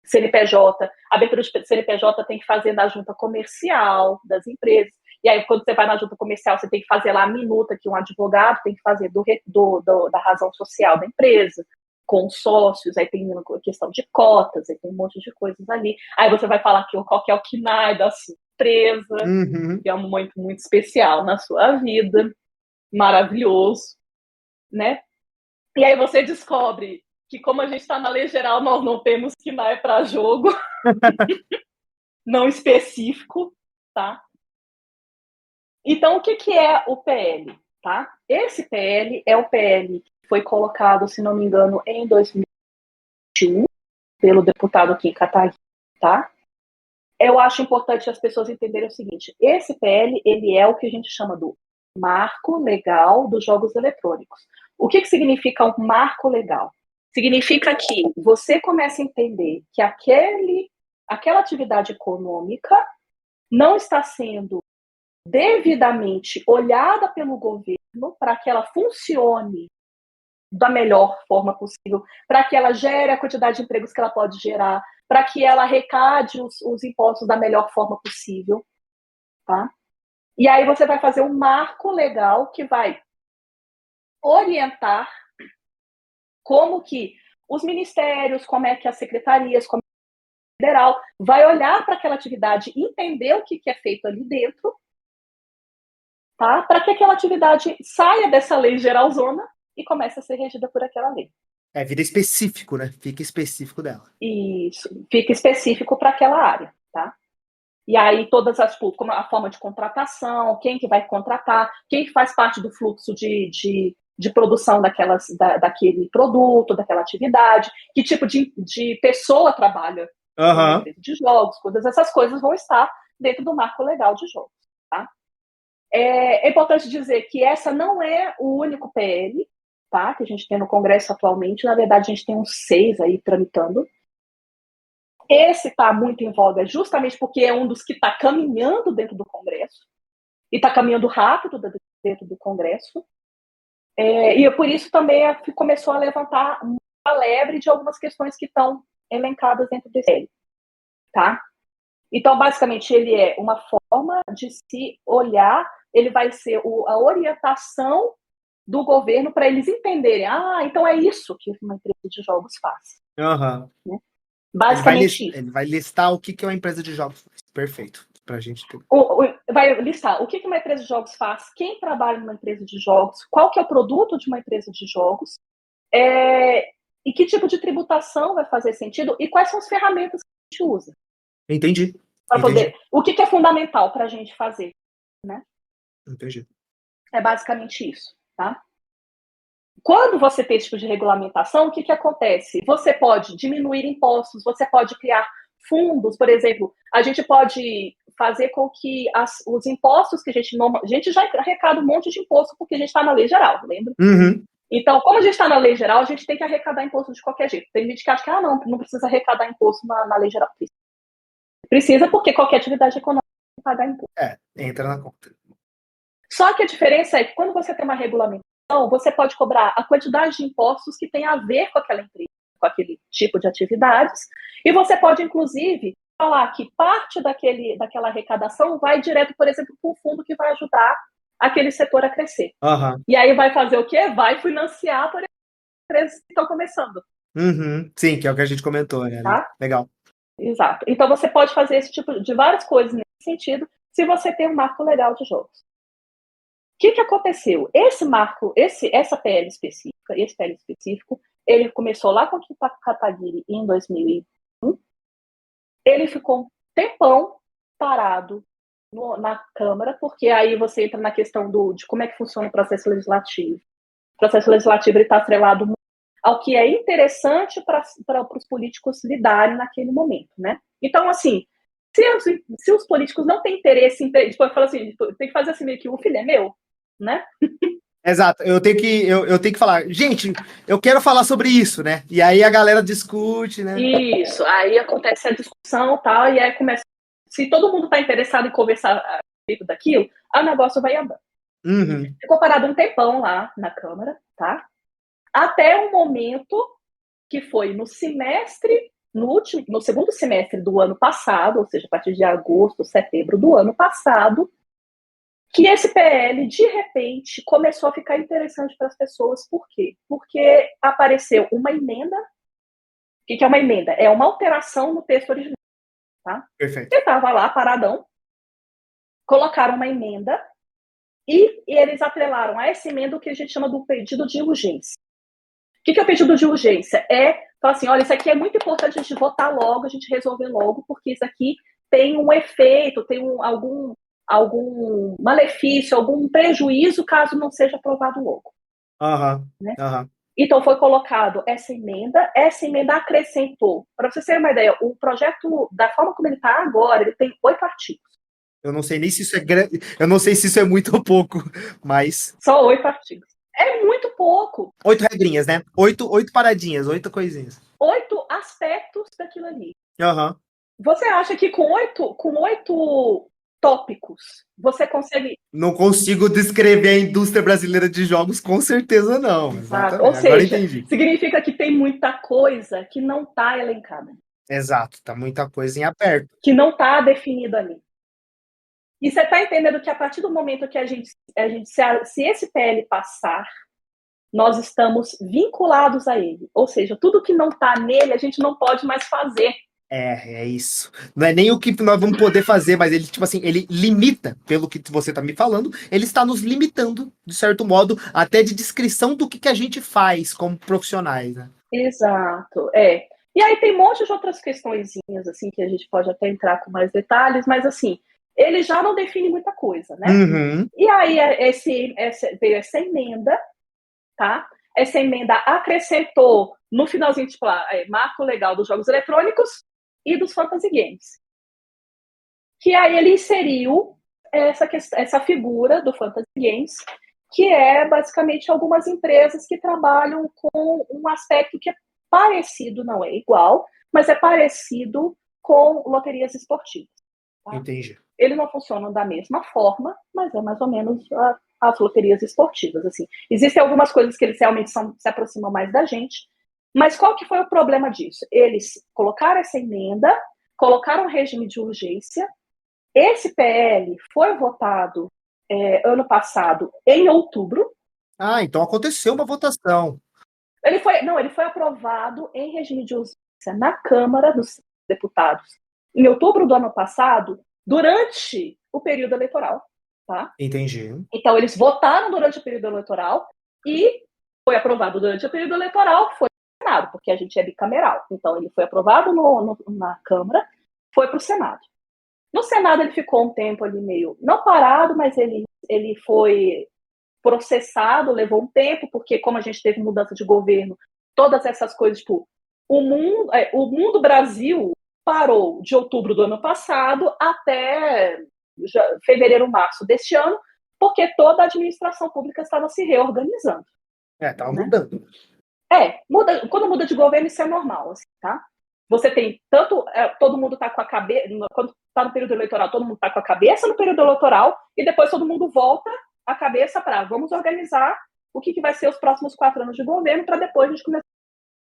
CNPJ, abertura de CNPJ tem que fazer na junta comercial das empresas. E aí, quando você vai na junta comercial, você tem que fazer lá a minuta que um advogado tem que fazer da razão social da empresa, com sócios, aí tem a questão de cotas, aí tem um monte de coisas ali. Aí você vai falar qual que é o KNAI da sua empresa, Uhum. que é um momento muito especial na sua vida, maravilhoso, né? E aí você descobre que, como a gente está na lei geral, nós não temos KNAI para jogo, não específico, tá? Então, o que é o PL? Tá? Esse PL é o PL que foi colocado, se não me engano, em 2021, pelo deputado Kim Kataguiri, tá? Eu acho importante as pessoas entenderem o seguinte, esse PL, ele é o que a gente chama do marco legal dos jogos eletrônicos. O que significa um marco legal? Significa que você começa a entender que aquela atividade econômica não está sendo devidamente olhada pelo governo para que ela funcione da melhor forma possível, para que ela gere a quantidade de empregos que ela pode gerar, para que ela arrecade os impostos da melhor forma possível, tá? E aí você vai fazer um marco legal que vai orientar como que os ministérios, como é que as secretarias, como é que a federal vai olhar para aquela atividade, entender o que é feito ali dentro, tá? Para que aquela atividade saia dessa lei geralzona e comece a ser regida por aquela lei. Vira específico, né? Fica específico dela. Isso, fica específico para aquela área, tá? E aí todas as, como a forma de contratação, quem que vai contratar, quem que faz parte do fluxo de produção daquele produto, daquela atividade, que tipo de pessoa trabalha numa Aham. empresa de jogos, todas essas coisas vão estar dentro do marco legal de jogos, tá? É importante dizer que essa não é o único PL, tá, que a gente tem no Congresso atualmente. Na verdade, a gente tem uns 6 aí tramitando. Esse está muito em voga justamente porque é um dos que está caminhando dentro do Congresso, e está caminhando rápido dentro do Congresso, e por isso também começou a levantar uma lebre de algumas questões que estão elencadas dentro desse PL, tá? Então, basicamente, ele é uma forma de se olhar, ele vai ser a orientação do governo para eles entenderem, então é isso que uma empresa de jogos faz. Aham. Né? Basicamente isso. Ele vai listar o que é uma empresa de jogos faz. Perfeito. Pra gente ter... Vai listar o que uma empresa de jogos faz, quem trabalha numa empresa de jogos, qual que é o produto de uma empresa de jogos, e que tipo de tributação vai fazer sentido, e quais são as ferramentas que a gente usa. Entendi. O que é fundamental para a gente fazer, né? Entendi. É basicamente isso, tá? Quando você tem esse tipo de regulamentação, o que acontece? Você pode diminuir impostos, você pode criar fundos, por exemplo, a gente pode fazer com que os impostos que a gente já arrecada um monte de imposto porque a gente está na lei geral, lembra? Uhum. Então, como a gente está na lei geral, a gente tem que arrecadar imposto de qualquer jeito. Tem gente que acha que não precisa arrecadar imposto na lei geral. Precisa porque qualquer atividade econômica tem que pagar imposto. Entra na conta. Só que a diferença é que quando você tem uma regulamentação, você pode cobrar a quantidade de impostos que tem a ver com aquela empresa, com aquele tipo de atividades, e você pode, inclusive, falar que parte daquela arrecadação vai direto, por exemplo, para um fundo que vai ajudar aquele setor a crescer. Uhum. E aí vai fazer o quê? Vai financiar, por exemplo, empresas que estão começando. Uhum. Sim, que é o que a gente comentou, né? Tá? Legal. Exato. Então você pode fazer esse tipo de várias coisas nesse sentido, se você tem um marco legal de jogos. O que aconteceu? Essa PL específica, esse PL específico, ele começou lá com o Kataguiri em 2001. Ele ficou um tempão parado na Câmara, porque aí você entra na questão de como é que funciona o processo legislativo. O processo legislativo está atrelado ao que é interessante para os políticos lidarem naquele momento, né? Então, assim, se os políticos não têm interesse em... Tipo, eu falo assim, tem que fazer assim meio que o filho é meu, né? Exato, eu tenho que falar, gente, eu quero falar sobre isso, né? E aí a galera discute, né? Isso, aí acontece a discussão e tal, e aí começa. Se todo mundo está interessado em conversar a respeito daquilo, o negócio vai andando. Uhum. Ficou parado um tempão lá na Câmara, tá? Até um momento que foi no segundo semestre do ano passado, ou seja, a partir de agosto, setembro do ano passado, que esse PL, de repente, começou a ficar interessante para as pessoas. Por quê? Porque apareceu uma emenda. O que é uma emenda? É uma alteração no texto original. Tá? Perfeito. Ele estava lá, paradão, colocaram uma emenda e eles atrelaram a essa emenda o que a gente chama do pedido de urgência. O que é o pedido de urgência? Falar assim, olha, isso aqui é muito importante a gente votar logo, a gente resolver logo, porque isso aqui tem um efeito, tem algum malefício, algum prejuízo caso não seja aprovado logo. Né? Então foi colocado essa emenda acrescentou. Para você ter uma ideia, o projeto, da forma como ele está agora, ele tem 8 artigos. Eu não sei nem se isso é grande, eu não sei se isso é muito ou pouco, mas... Só 8 artigos. É muito pouco. 8 regrinhas, né? 8 paradinhas, 8 coisinhas. 8 aspectos daquilo ali. Uhum. Você acha que com 8 tópicos você consegue... Não consigo descrever a indústria brasileira de jogos, com certeza não. Exato. Ou Agora seja, entendi. Significa que tem muita coisa que não está elencada. Exato, tá muita coisa em aberto. Que não está definido ali. E você está entendendo que a partir do momento que se esse PL passar, nós estamos vinculados a ele. Ou seja, tudo que não está nele, a gente não pode mais fazer. É isso. Não é nem o que nós vamos poder fazer, mas ele, tipo assim, ele limita, pelo que você está me falando, ele está nos limitando, de certo modo, até de descrição do que a gente faz como profissionais, né? Exato, E aí tem um monte de outras questõezinhas, assim, que a gente pode até entrar com mais detalhes, mas, assim, ele já não define muita coisa, né? Uhum. E aí veio essa emenda, tá? Essa emenda acrescentou, no finalzinho, tipo, marco legal dos jogos eletrônicos e dos fantasy games. Que aí ele inseriu essa figura do fantasy games, que é basicamente algumas empresas que trabalham com um aspecto que é parecido, não é igual, mas é parecido com loterias esportivas. Tá? Entendi. Eles não funcionam da mesma forma, mas é mais ou menos as loterias esportivas. Assim. Existem algumas coisas que eles realmente se aproximam mais da gente, mas qual que foi o problema disso? Eles colocaram essa emenda, colocaram um regime de urgência. Esse PL foi votado ano passado, em outubro. Ah, então aconteceu uma votação. Ele foi aprovado em regime de urgência na Câmara dos Deputados em outubro do ano passado, durante o período eleitoral. Tá? Entendi. Então, eles votaram durante o período eleitoral e foi aprovado durante o período eleitoral, foi no Senado, porque a gente é bicameral. Então, ele foi aprovado na Câmara, foi para o Senado. No Senado, ele ficou um tempo ali meio, não parado, mas ele foi processado, levou um tempo, porque como a gente teve mudança de governo, todas essas coisas, tipo, o mundo Brasil parou de outubro do ano passado até fevereiro, março deste ano, porque toda a administração pública estava se reorganizando. Estava mudando. Quando muda de governo, isso é normal, assim, tá? Você tem tanto, todo mundo está com a cabeça, quando está no período eleitoral, todo mundo está com a cabeça no período eleitoral, e depois todo mundo volta a cabeça para vamos organizar o que vai ser os próximos 4 anos de governo para depois a gente começar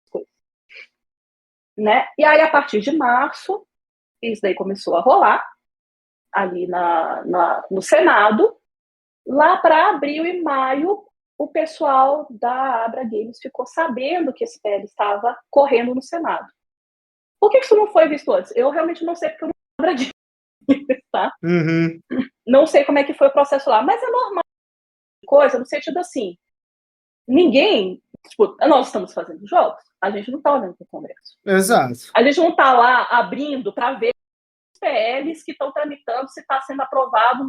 as coisas. Né? E aí, a partir de março, isso daí começou a rolar ali no Senado. Lá para abril e maio, o pessoal da Abra Games ficou sabendo que esse PL estava correndo no Senado. Por que isso não foi visto antes? Eu realmente não sei, porque eu não Abra Games, tá? Uhum. Não sei como é que foi o processo lá, mas é normal coisa, no sentido assim, ninguém, tipo, nós estamos fazendo jogos, a gente não está olhando para o Congresso. Exato. A gente não está lá abrindo para ver os PLs que estão tramitando, se está sendo aprovado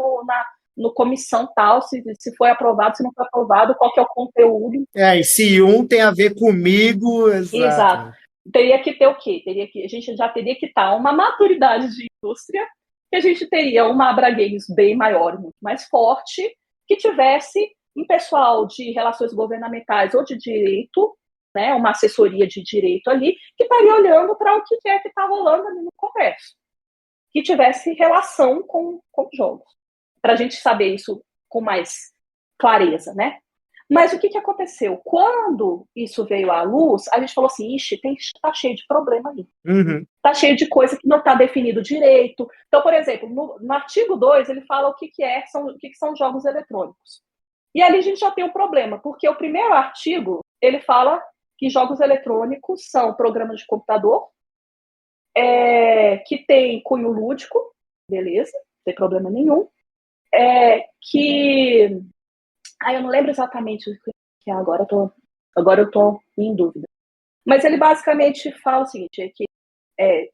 no comissão tal, se foi aprovado, se não foi aprovado, qual que é o conteúdo. E se um tem a ver comigo, exato. Teria que ter o quê? A gente já teria que estar uma maturidade de indústria, que a gente teria uma Abra Games bem maior, muito mais forte, que tivesse um pessoal de relações governamentais ou de direito, né, uma assessoria de direito ali, que estaria olhando para o que é que está rolando ali no Congresso. Que tivesse relação com jogos. Para a gente saber isso com mais clareza, né? Mas o que aconteceu? Quando isso veio à luz, a gente falou assim, tá cheio de problema ali. Uhum. Tá cheio de coisa que não está definido direito. Então, por exemplo, no artigo 2, ele fala o que são jogos eletrônicos. E ali a gente já tem um problema, porque o primeiro artigo, ele fala que jogos eletrônicos são programas de computador que tem cunho lúdico, beleza, não tem problema nenhum. Eu não lembro exatamente o que é agora eu tô em dúvida. Mas ele basicamente fala o seguinte, que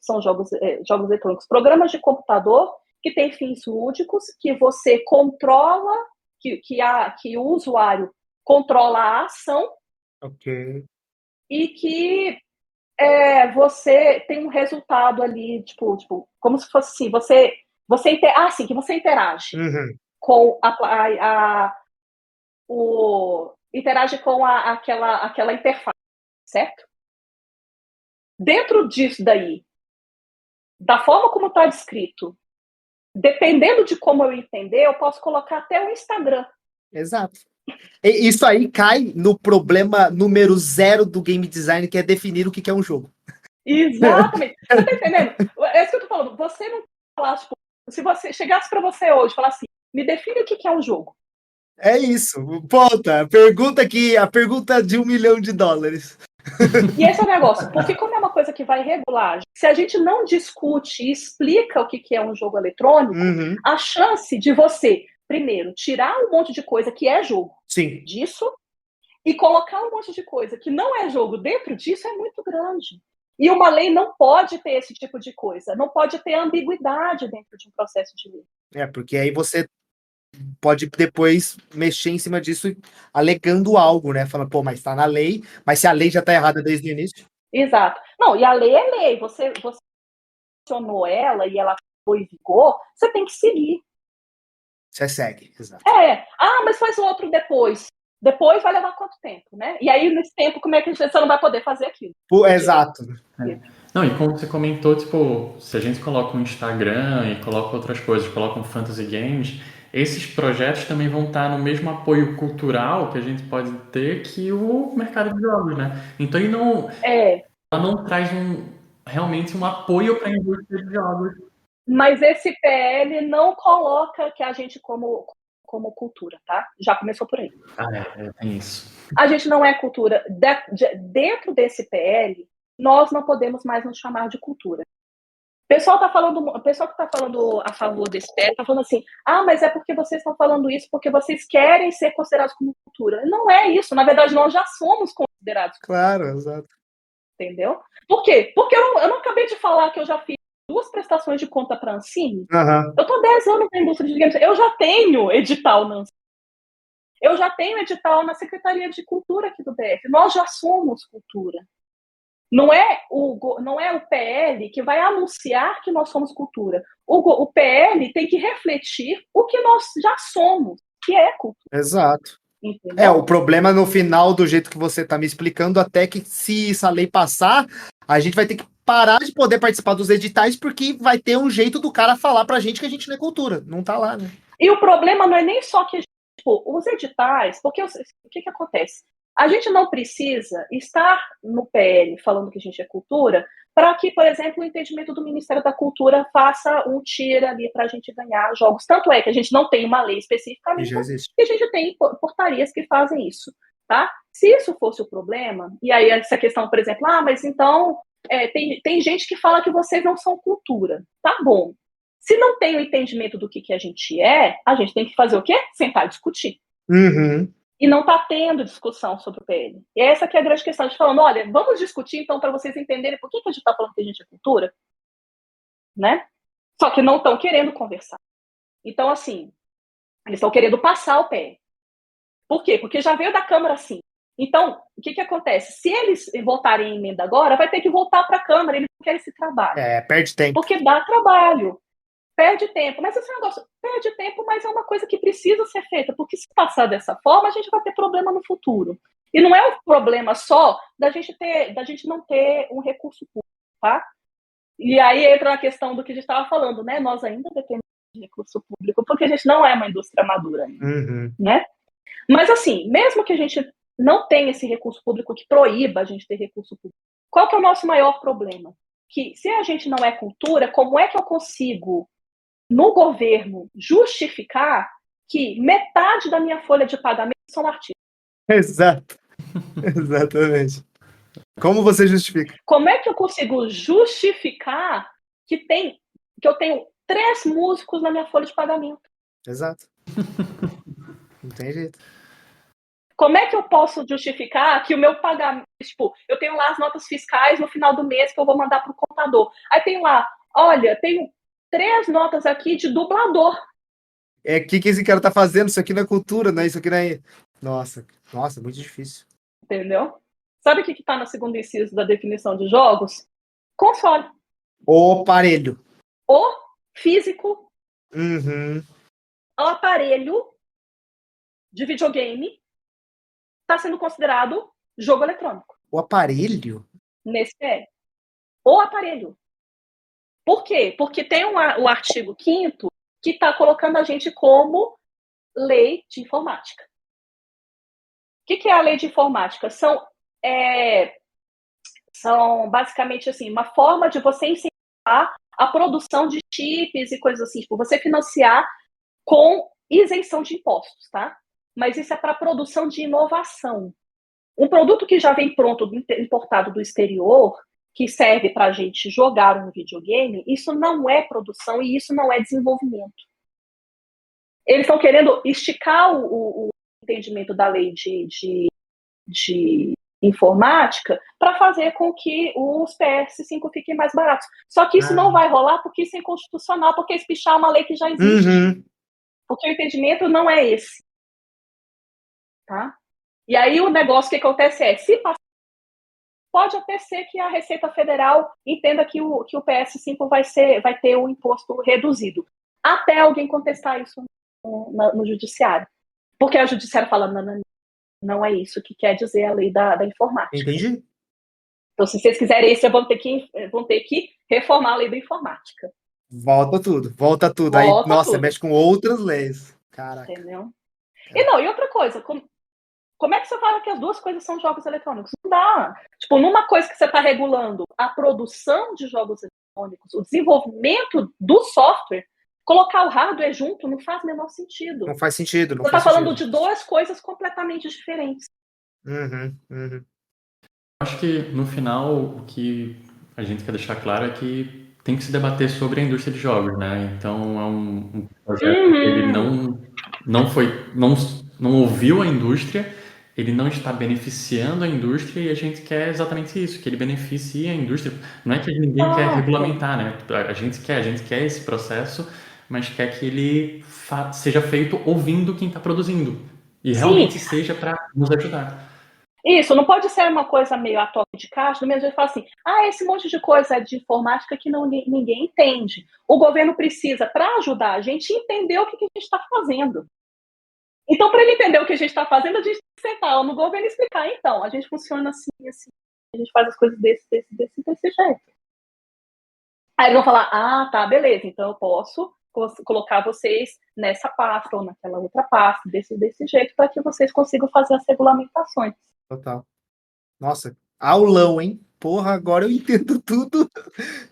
são jogos eletrônicos, programas de computador que têm fins lúdicos, que você controla, que o usuário controla a ação, ok, e que você tem um resultado ali, tipo como se fosse assim, que você interage com interage com aquela interface, certo? Dentro disso daí, da forma como está descrito, dependendo de como eu entender, eu posso colocar até o Instagram. Exato. E isso aí cai no problema número 0 do game design, que é definir o que é um jogo. Exatamente. Você tá entendendo? É isso que eu tô falando. Você não falar, tipo, se você chegasse para você hoje e falar assim, me define o que é um jogo. É isso. Ponta. A pergunta de $1 milhão. E esse é o negócio, porque como é uma coisa que vai regular, se a gente não discute e explica o que é um jogo eletrônico, a chance de você, primeiro, tirar um monte de coisa que é jogo disso e colocar um monte de coisa que não é jogo dentro disso é muito grande. E uma lei não pode ter esse tipo de coisa, não pode ter ambiguidade dentro de um processo de lei. Porque aí você pode depois mexer em cima disso alegando algo, né? Falando, mas tá na lei, mas se a lei já tá errada desde o início. Exato. Não, e a lei é lei. Você funcionou ela e ela foi em vigor, você tem que seguir. Você segue, exato. Mas faz outro depois. Depois vai levar quanto tempo, né? E aí, nesse tempo, como é que você não vai poder fazer aquilo? Exato. Não, e como você comentou, tipo, se a gente coloca um Instagram e coloca outras coisas, coloca um Fantasy Games, esses projetos também vão estar no mesmo apoio cultural que a gente pode ter que o mercado de jogos, né? Então ela não traz realmente um apoio para a indústria de jogos. Mas esse PL não coloca que a gente como cultura, tá? Já começou por aí. Tem isso. A gente não é cultura. Dentro desse PL, nós não podemos mais nos chamar de cultura. O pessoal que está falando a favor desse PL está falando assim, mas é porque vocês estão falando isso porque vocês querem ser considerados como cultura. Não é isso. Na verdade, nós já somos considerados. Claro, exato. Entendeu? Por quê? Porque eu não acabei de falar que eu já fiz 2 prestações de conta para a Ancine. Uhum. Eu estou 10 anos na indústria de games. Eu já tenho edital na Ancine. Eu já tenho edital na Secretaria de Cultura aqui do DF. Nós já somos cultura. Não é o PL que vai anunciar que nós somos cultura. O PL tem que refletir o que nós já somos, que é cultura. Exato. Entendeu? O problema no final, do jeito que você está me explicando, até que se essa lei passar, a gente vai ter que parar de poder participar dos editais, porque vai ter um jeito do cara falar pra gente que a gente não é cultura. Não tá lá, né? E o problema não é nem só que os editais, porque o que acontece? A gente não precisa estar no PL falando que a gente é cultura para que, por exemplo, o entendimento do Ministério da Cultura faça um tira ali para a gente ganhar jogos. Tanto é que a gente não tem uma lei especificamente, e a gente tem portarias que fazem isso, tá? Se isso fosse o problema, e aí essa questão, por exemplo, mas então tem gente que fala que vocês não são cultura. Tá bom. Se não tem o entendimento do que a gente tem que fazer o quê? Sentar e discutir. Uhum. E não está tendo discussão sobre o PL. E essa que é a grande questão, de falando, olha, vamos discutir então para vocês entenderem por que a gente está falando que a gente é cultura, né? Só que não estão querendo conversar. Então, assim, eles estão querendo passar o PL. Por quê? Porque já veio da Câmara assim. Então, o que acontece? Se eles votarem em emenda agora, vai ter que voltar para a Câmara, eles não querem esse trabalho. Perde tempo. Porque dá trabalho. Perde tempo. Mas esse negócio perde tempo, mas é uma coisa que precisa ser feita, porque se passar dessa forma, a gente vai ter problema no futuro. E não é um problema só da gente não ter um recurso público, tá? E aí entra a questão do que a gente estava falando, né? Nós ainda dependemos de recurso público, porque a gente não é uma indústria madura ainda, né? Mas assim, mesmo que a gente não tenha esse recurso público que proíba a gente ter recurso público, qual que é o nosso maior problema? Que se a gente não é cultura, como é que eu consigo no governo justificar que metade da minha folha de pagamento são artistas? Exato. Exatamente. Como você justifica? Como é que eu consigo justificar que eu tenho 3 músicos na minha folha de pagamento? Exato. Não tem jeito. Como é que eu posso justificar que o meu pagamento, tipo, eu tenho lá as notas fiscais no final do mês que eu vou mandar para o contador. Aí tem lá, olha, tenho 3 notas aqui de dublador. O que esse cara tá fazendo? Isso aqui não é cultura, né? Isso aqui não é... Nossa, muito difícil. Entendeu? Sabe o que está no segundo inciso da definição de jogos? Console. O aparelho. O físico. Uhum. O aparelho de videogame está sendo considerado jogo eletrônico. O aparelho? Nesse PL. O aparelho. Por quê? Porque tem o artigo 5º que está colocando a gente como lei de informática. O que é a lei de informática? São basicamente assim, uma forma de você incentivar a produção de chips e coisas assim, tipo, você financiar com isenção de impostos, tá? Mas isso é para produção de inovação. Um produto que já vem pronto, importado do exterior, que serve para a gente jogar um videogame, isso não é produção e isso não é desenvolvimento. Eles estão querendo esticar o entendimento da lei de informática para fazer com que os PS5 fiquem mais baratos. Só que isso não vai rolar porque isso é inconstitucional, porque espichar uma lei que já existe. Uhum. Porque o entendimento não é esse. Tá? E aí o negócio que acontece se passar, pode até ser que a Receita Federal entenda que o PS5 vai ter o imposto reduzido. Até alguém contestar isso no judiciário. Porque o judiciário fala, não é isso que quer dizer a lei da informática. Entendi. Então, se vocês quiserem isso, vão ter que reformar a lei da informática. Volta tudo. Aí, Volta nossa, tudo. mexe com outras leis. Caraca. Entendeu? E outra coisa, como é que você fala que as duas coisas são jogos eletrônicos? Não dá. Tipo, numa coisa que você está regulando a produção de jogos eletrônicos, o desenvolvimento do software, colocar o hardware junto não faz o menor sentido. Não faz sentido. Você está falando de duas coisas completamente diferentes. Acho que, no final, o que a gente quer deixar claro é que tem que se debater sobre a indústria de jogos, né? Então, é um projeto que ele não ouviu a indústria, ele não está beneficiando a indústria e a gente quer exatamente isso, que ele beneficie a indústria. Não é que ninguém quer regulamentar, né? A gente quer esse processo, mas quer que ele seja feito ouvindo quem está produzindo. E realmente seja para nos ajudar. Isso, não pode ser uma coisa meio a toque de caixa, do mesmo jeito que fala assim, esse monte de coisa é de informática que ninguém entende. O governo precisa, para ajudar a gente, entender o que a gente está fazendo. Então, para ele entender o que a gente está fazendo, a gente tem que sentar no governo e explicar. Então, a gente funciona assim, a gente faz as coisas desse jeito. Aí eles vão falar, tá, beleza, então eu posso colocar vocês nessa pasta ou naquela outra pasta, desse jeito, para que vocês consigam fazer as regulamentações. Total. Nossa, aulão, hein? Porra, agora eu entendo tudo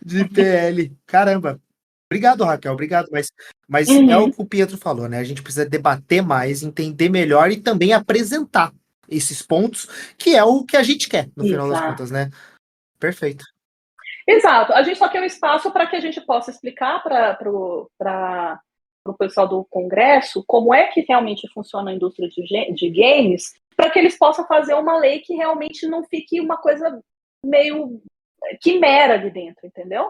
de PL. Caramba. Obrigado, Raquel, obrigado. Mas é o que o Pietro falou, né? A gente precisa debater mais, entender melhor e também apresentar esses pontos, que é o que a gente quer, no final das contas, né? Perfeito. Exato. A gente só quer um espaço para que a gente possa explicar para o pessoal do Congresso como é que realmente funciona a indústria de games, para que eles possam fazer uma lei que realmente não fique uma coisa meio quimera ali dentro, entendeu?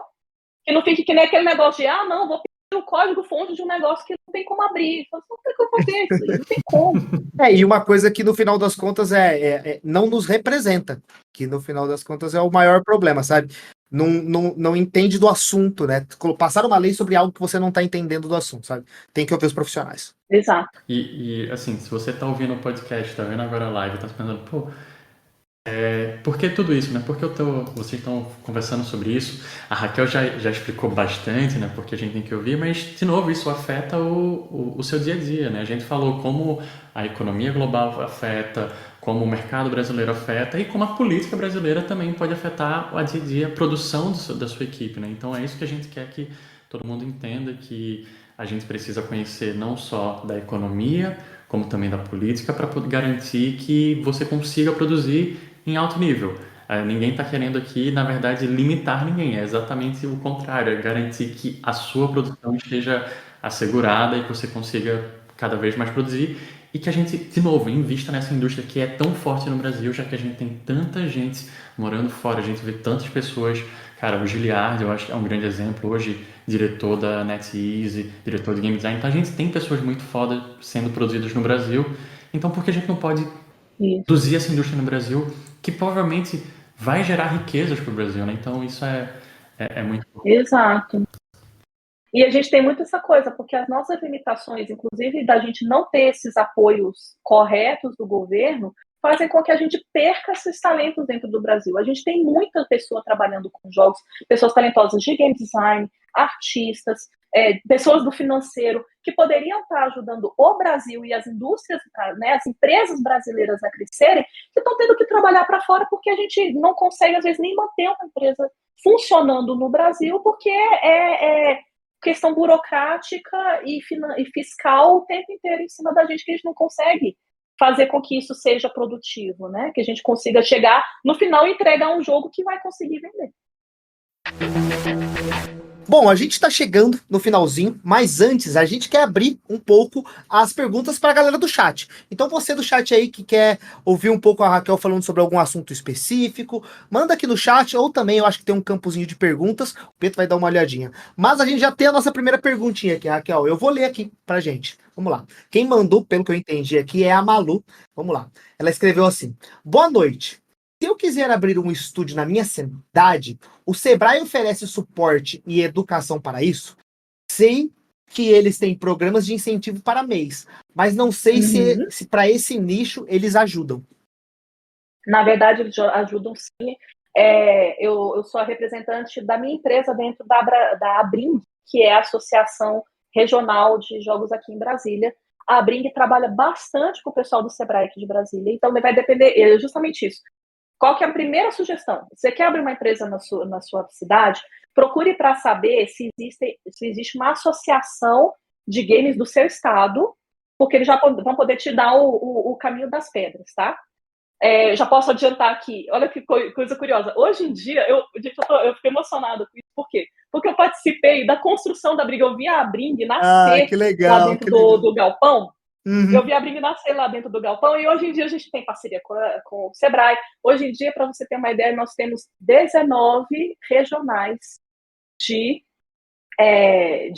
Que não fique que nem aquele negócio de, não, vou pedir o código-fonte de um negócio que não tem como abrir. Não tem como fazer isso, não tem como. E uma coisa que no final das contas não nos representa, que no final das contas é o maior problema, sabe? Não entende do assunto, né? Passar uma lei sobre algo que você não está entendendo do assunto, sabe? Tem que ouvir os profissionais. Exato. E assim, se você está ouvindo o podcast, está vendo agora a live, está pensando, por que tudo isso, né? Por que vocês estão conversando sobre isso? A Raquel já explicou bastante, né? Porque a gente tem que ouvir, mas, de novo, isso afeta o seu dia a dia, né? A gente falou como a economia global afeta, como o mercado brasileiro afeta e como a política brasileira também pode afetar o dia a dia, a produção da sua equipe, né? Então, é isso que a gente quer que todo mundo entenda, que a gente precisa conhecer não só da economia, como também da política, para garantir que você consiga produzir em alto nível. Ninguém está querendo aqui, na verdade, limitar ninguém. É exatamente o contrário. É garantir que a sua produção esteja assegurada e que você consiga cada vez mais produzir. E que a gente, de novo, invista nessa indústria que é tão forte no Brasil, já que a gente tem tanta gente morando fora. A gente vê tantas pessoas. Cara, o Giliard, eu acho que é um grande exemplo. Hoje, diretor da NetEase, diretor de Game Design. Então, a gente tem pessoas muito fodas sendo produzidas no Brasil. Então, por que a gente não pode produzir essa indústria no Brasil, que provavelmente vai gerar riquezas para o Brasil, né? Então, isso é muito importante. Exato. E a gente tem muito essa coisa, porque as nossas limitações, inclusive da gente não ter esses apoios corretos do governo, fazem com que a gente perca esses talentos dentro do Brasil. A gente tem muita pessoa trabalhando com jogos, pessoas talentosas de game design, artistas, pessoas do financeiro, que poderiam estar ajudando o Brasil e as indústrias, né, as empresas brasileiras a crescerem, que estão tendo que trabalhar para fora porque a gente não consegue, às vezes, nem manter uma empresa funcionando no Brasil, porque é questão burocrática e fiscal o tempo inteiro em cima da gente, que a gente não consegue fazer com que isso seja produtivo, né? Que a gente consiga chegar no final e entregar um jogo que vai conseguir vender. Bom, a gente está chegando no finalzinho, mas antes a gente quer abrir um pouco as perguntas para a galera do chat. Então você do chat aí que quer ouvir um pouco a Raquel falando sobre algum assunto específico, manda aqui no chat, ou também eu acho que tem um campozinho de perguntas, o Pedro vai dar uma olhadinha. Mas a gente já tem a nossa primeira perguntinha aqui, Raquel, eu vou ler aqui pra gente. Vamos lá. Quem mandou, pelo que eu entendi aqui, é a Malu. Vamos lá. Ela escreveu assim: boa noite. Se eu quiser abrir um estúdio na minha cidade, o Sebrae oferece suporte e educação para isso? Sei que eles têm programas de incentivo para mês, mas não sei se para esse nicho eles ajudam. Na verdade, eles ajudam sim. eu sou a representante da minha empresa dentro da Abring, que é a Associação Regional de Jogos aqui em Brasília. A Abring trabalha bastante com o pessoal do Sebrae aqui de Brasília, então vai depender, é justamente isso. Qual que é a primeira sugestão? Você quer abrir uma empresa na sua cidade? Procure para saber se existe uma associação de games do seu estado, porque eles já vão poder te dar o caminho das pedras, tá? Já posso adiantar aqui, olha que coisa curiosa. Hoje em dia, eu fiquei emocionada com isso. Por quê? Porque eu participei da construção da Abring. Eu vi a Abring nascer que legal, lá dentro do galpão. Uhum. Eu vi a Abring nascer lá dentro do galpão e hoje em dia a gente tem parceria com o Sebrae. Hoje em dia, para você ter uma ideia, nós temos 19 regionais de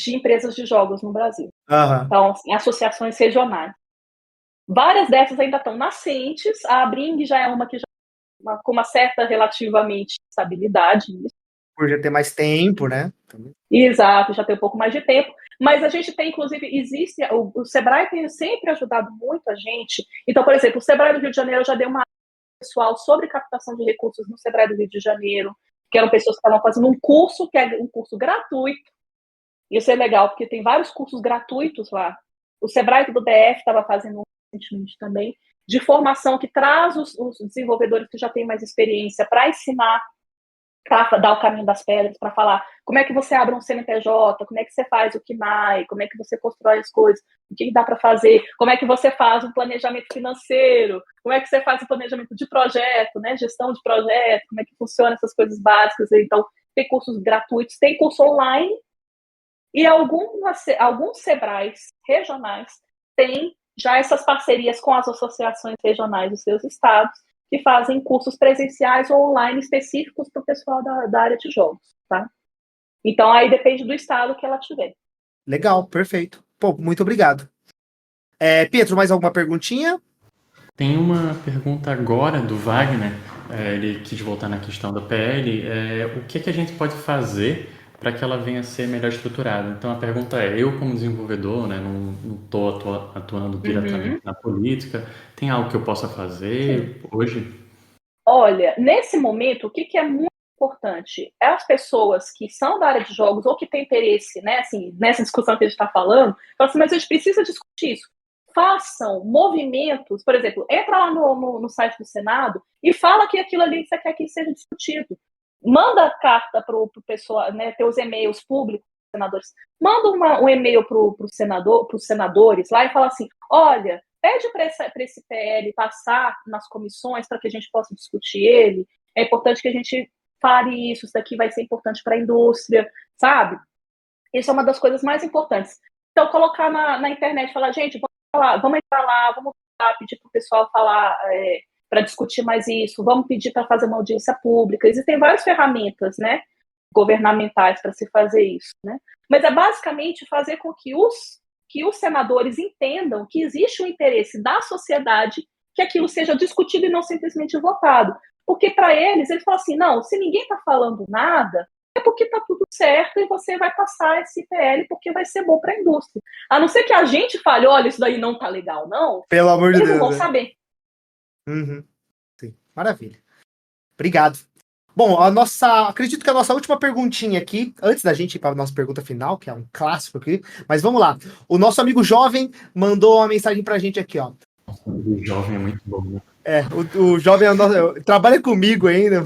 empresas de jogos no Brasil. Uhum. Então, assim, associações regionais. Várias dessas ainda estão nascentes. A Abring já é uma que já com uma certa relativamente estabilidade. Por já ter mais tempo, né? Exato, já tem um pouco mais de tempo. Mas a gente tem, inclusive, o Sebrae tem sempre ajudado muito a gente. Então, por exemplo, o Sebrae do Rio de Janeiro já deu uma aula pessoal sobre captação de recursos no Sebrae do Rio de Janeiro, que eram pessoas que estavam fazendo um curso, que é um curso gratuito. Isso é legal, porque tem vários cursos gratuitos lá. O Sebrae do DF estava fazendo recentemente também, de formação que traz os desenvolvedores que já têm mais experiência para ensinar, para dar o caminho das pedras, para falar como é que você abre um CNPJ, como é que você faz o KNAI, como é que você constrói as coisas, o que dá para fazer, como é que você faz um planejamento financeiro, como é que você faz o planejamento de projeto, né, gestão de projeto, como é que funciona essas coisas básicas. Então, tem cursos gratuitos, tem curso online, e alguns Sebrais regionais têm já essas parcerias com as associações regionais dos seus estados, que fazem cursos presenciais ou online específicos para o pessoal da área de jogos, tá? Então, aí depende do estado que ela tiver. Legal, perfeito. Pô, muito obrigado. Pietro, mais alguma perguntinha? Tem uma pergunta agora do Wagner, ele quis voltar na questão da PL, o que a gente pode fazer para que ela venha a ser melhor estruturada? Então a pergunta é, eu como desenvolvedor, né, não estou atuando diretamente na política, tem algo que eu possa fazer hoje? Olha, nesse momento, o que é muito importante é as pessoas que são da área de jogos ou que têm interesse, né, assim, nessa discussão que a gente está falando, falam assim, mas a gente precisa discutir isso. Façam movimentos, por exemplo, entra lá no site do Senado e fala que aquilo ali você quer que seja discutido. Manda carta para o pessoal, né, teus e-mails públicos, senadores. Manda um e-mail para os senadores lá e fala assim, olha, pede para esse PL passar nas comissões para que a gente possa discutir ele. É importante que a gente fale isso daqui vai ser importante para a indústria, sabe? Isso é uma das coisas mais importantes. Então, colocar na internet, falar, gente, vamos entrar lá, vamos pedir para o pessoal falar, para discutir mais isso, vamos pedir para fazer uma audiência pública. Existem várias ferramentas, né, governamentais para se fazer isso, né? Mas é basicamente fazer com que os senadores entendam que existe um interesse da sociedade que aquilo seja discutido e não simplesmente votado. Porque para eles falam assim, não, se ninguém está falando nada, é porque está tudo certo e você vai passar esse PL porque vai ser bom para a indústria. A não ser que a gente fale, olha, isso daí não está legal, não. Pelo amor de Deus. Eles não vão saber. Uhum. Sim, maravilha. Obrigado. Bom, acredito que a nossa última perguntinha aqui, antes da gente ir para a nossa pergunta final, que é um clássico aqui, mas vamos lá. O nosso amigo jovem mandou uma mensagem pra gente aqui, ó. O jovem é muito bom, né? O jovem trabalha comigo ainda.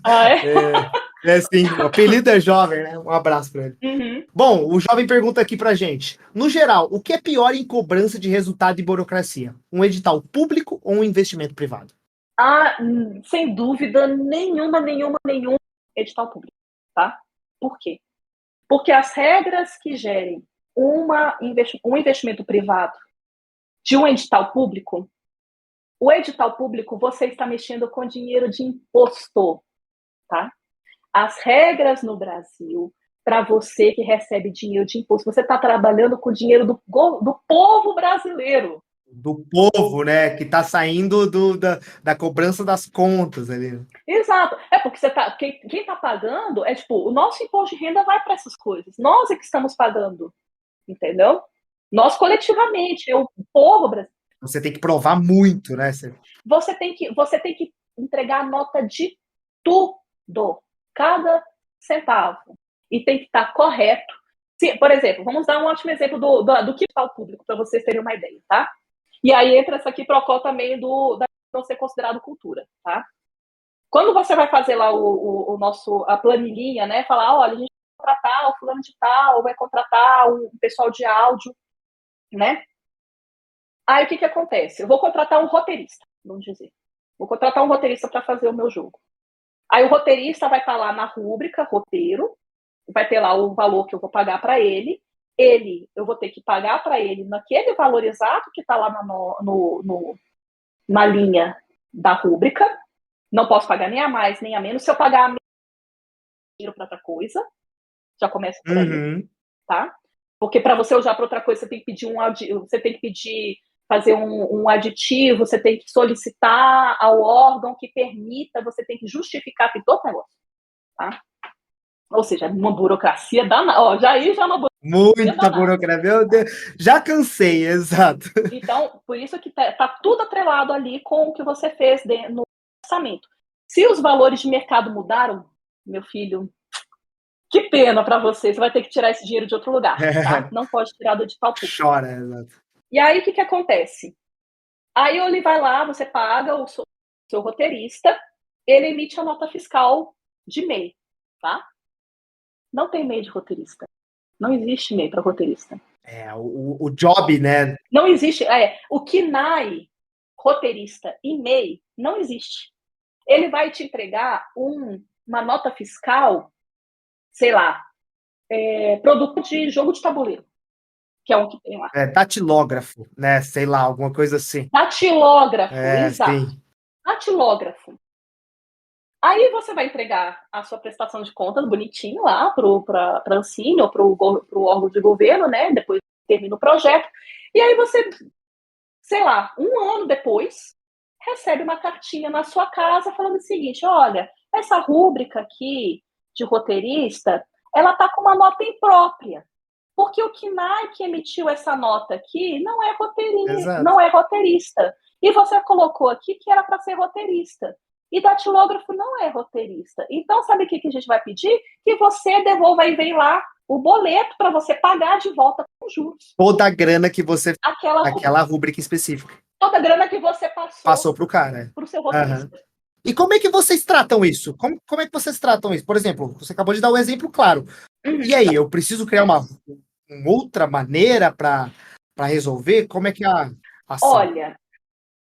Ah, é? Sim, o apelido é jovem, né? Um abraço pra ele. Uhum. Bom, o jovem pergunta aqui pra gente. No geral, o que é pior em cobrança de resultado e burocracia? Um edital público ou um investimento privado? Sem dúvida nenhuma, edital público, tá? Por quê? Porque as regras que gerem um investimento privado de um edital público, o edital público você está mexendo com dinheiro de imposto, tá? As regras no Brasil, para você que recebe dinheiro de imposto, você está trabalhando com o dinheiro do povo brasileiro. Do povo, né? Que está saindo da cobrança das contas ali. Exato. Porque quem está pagando o nosso imposto de renda vai para essas coisas. Nós é que estamos pagando, entendeu? Nós coletivamente, o povo brasileiro. Você tem que provar muito, né? Você tem que entregar a nota de tudo. Dou. Cada centavo. E tem que estar correto. Por exemplo, vamos dar um ótimo exemplo do que está o público, para vocês terem uma ideia, tá? E aí entra essa aqui procó também da não ser considerado cultura, tá? Quando você vai fazer lá a planilhinha, né? Falar, olha, a gente vai contratar o fulano de tal, vai contratar um pessoal de áudio, né? Aí o que acontece? Eu vou contratar um roteirista, vamos dizer. Vou contratar um roteirista para fazer o meu jogo. Aí o roteirista vai estar lá na rúbrica, roteiro, vai ter lá o valor que eu vou pagar para ele. Eu vou ter que pagar para ele naquele valor exato que está lá na linha da rúbrica. Não posso pagar nem a mais, nem a menos. Se eu pagar a menos, dinheiro para outra coisa. Já começa por aí, tá? Porque para você usar para outra coisa, você tem que pedir fazer um aditivo, você tem que solicitar ao órgão que permita, você tem que justificar, tem todo o negócio, tá? Ou seja, uma burocracia danada. Ó, já é uma burocracia. Muita burocracia, meu Deus. Já cansei, exato. Então, por isso que tá tudo atrelado ali com o que você fez no orçamento. Se os valores de mercado mudaram, meu filho, que pena para você. Você vai ter que tirar esse dinheiro de outro lugar, tá? Não pode tirar do edital público. Chora, exato. E aí, o que acontece? Aí ele vai lá, você paga o seu roteirista, ele emite a nota fiscal de MEI, tá? Não tem MEI de roteirista. Não existe MEI para roteirista. O job, né? Não existe. O KNAI, roteirista e MEI, não existe. Ele vai te entregar uma nota fiscal, sei lá, produto de jogo de tabuleiro, que é um que tem lá. Datilógrafo, né? Sei lá, alguma coisa assim. Datilógrafo, exato. Sim. Datilógrafo. Aí você vai entregar a sua prestação de contas bonitinho lá para a Ancine ou para o órgão de governo, né? Depois termina o projeto. E aí você, sei lá, 1 ano depois, recebe uma cartinha na sua casa falando o seguinte: olha, essa rúbrica aqui de roteirista, ela está com uma nota imprópria. Porque o KNAI que emitiu essa nota aqui não é roteirista. E você colocou aqui que era para ser roteirista. E datilógrafo não é roteirista. Então, sabe o que a gente vai pedir? Que você devolva e vem lá o boleto para você pagar de volta com juros. Toda a grana que você... Aquela rúbrica específica. Toda a grana que você passou para o cara. Para o seu roteirista. E como é que vocês tratam isso? Como é que vocês tratam isso? Por exemplo, você acabou de dar um exemplo claro. E aí, eu preciso criar uma outra maneira para resolver? Como é que é a ação? Olha,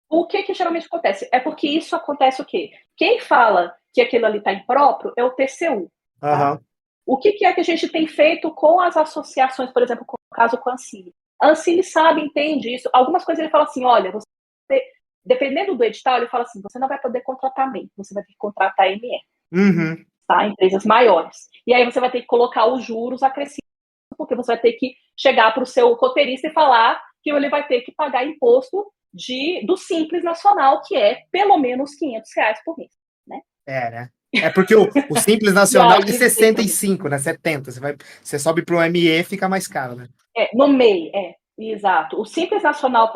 o que geralmente acontece? É porque isso acontece o quê? Quem fala que aquilo ali está impróprio é o TCU. Tá? O que é que a gente tem feito com as associações, por exemplo, com o caso com a Ancine? A Ancine sabe, entende isso. Algumas coisas ele fala assim, olha, dependendo do edital, ele fala assim, você não vai poder contratar MEI, você vai ter que contratar ME. Tá? Empresas maiores. E aí você vai ter que colocar os juros acrescidos, porque você vai ter que chegar para o seu roteirista e falar que ele vai ter que pagar imposto do Simples Nacional, que é pelo menos R$500 por mês, né? Né? É porque o Simples Nacional é 65, né? 70. Você sobe para o ME, fica mais caro, né? No MEI, exato. O Simples Nacional,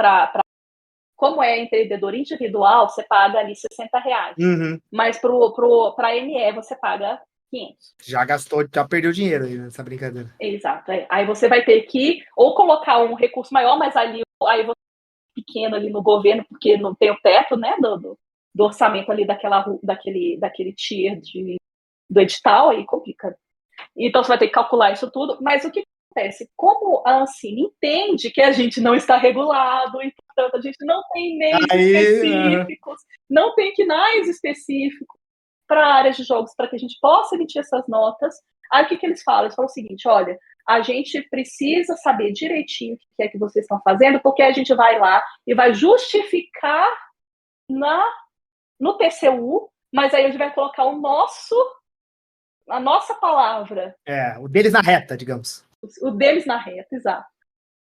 como é empreendedor individual, você paga ali R$60. Mas para ME, você paga 500. Já perdeu dinheiro aí nessa brincadeira. Exato. Aí você vai ter que ou colocar um recurso maior, mas aí você pequeno ali no governo, porque não tem o teto, né, do orçamento ali daquele tier do edital, aí complica. Então você vai ter que calcular isso tudo, mas o que acontece? Como a Ancine entende que a gente não está regulado, e portanto a gente não tem meios específicos, não tem KNAIs específicos para áreas de jogos para que a gente possa emitir essas notas, aí o que eles falam? Eles falam o seguinte, olha, a gente precisa saber direitinho o que é que vocês estão fazendo, porque a gente vai lá e vai justificar no TCU, mas aí a gente vai colocar a nossa palavra. O deles na reta, digamos. O deles na reta, exato.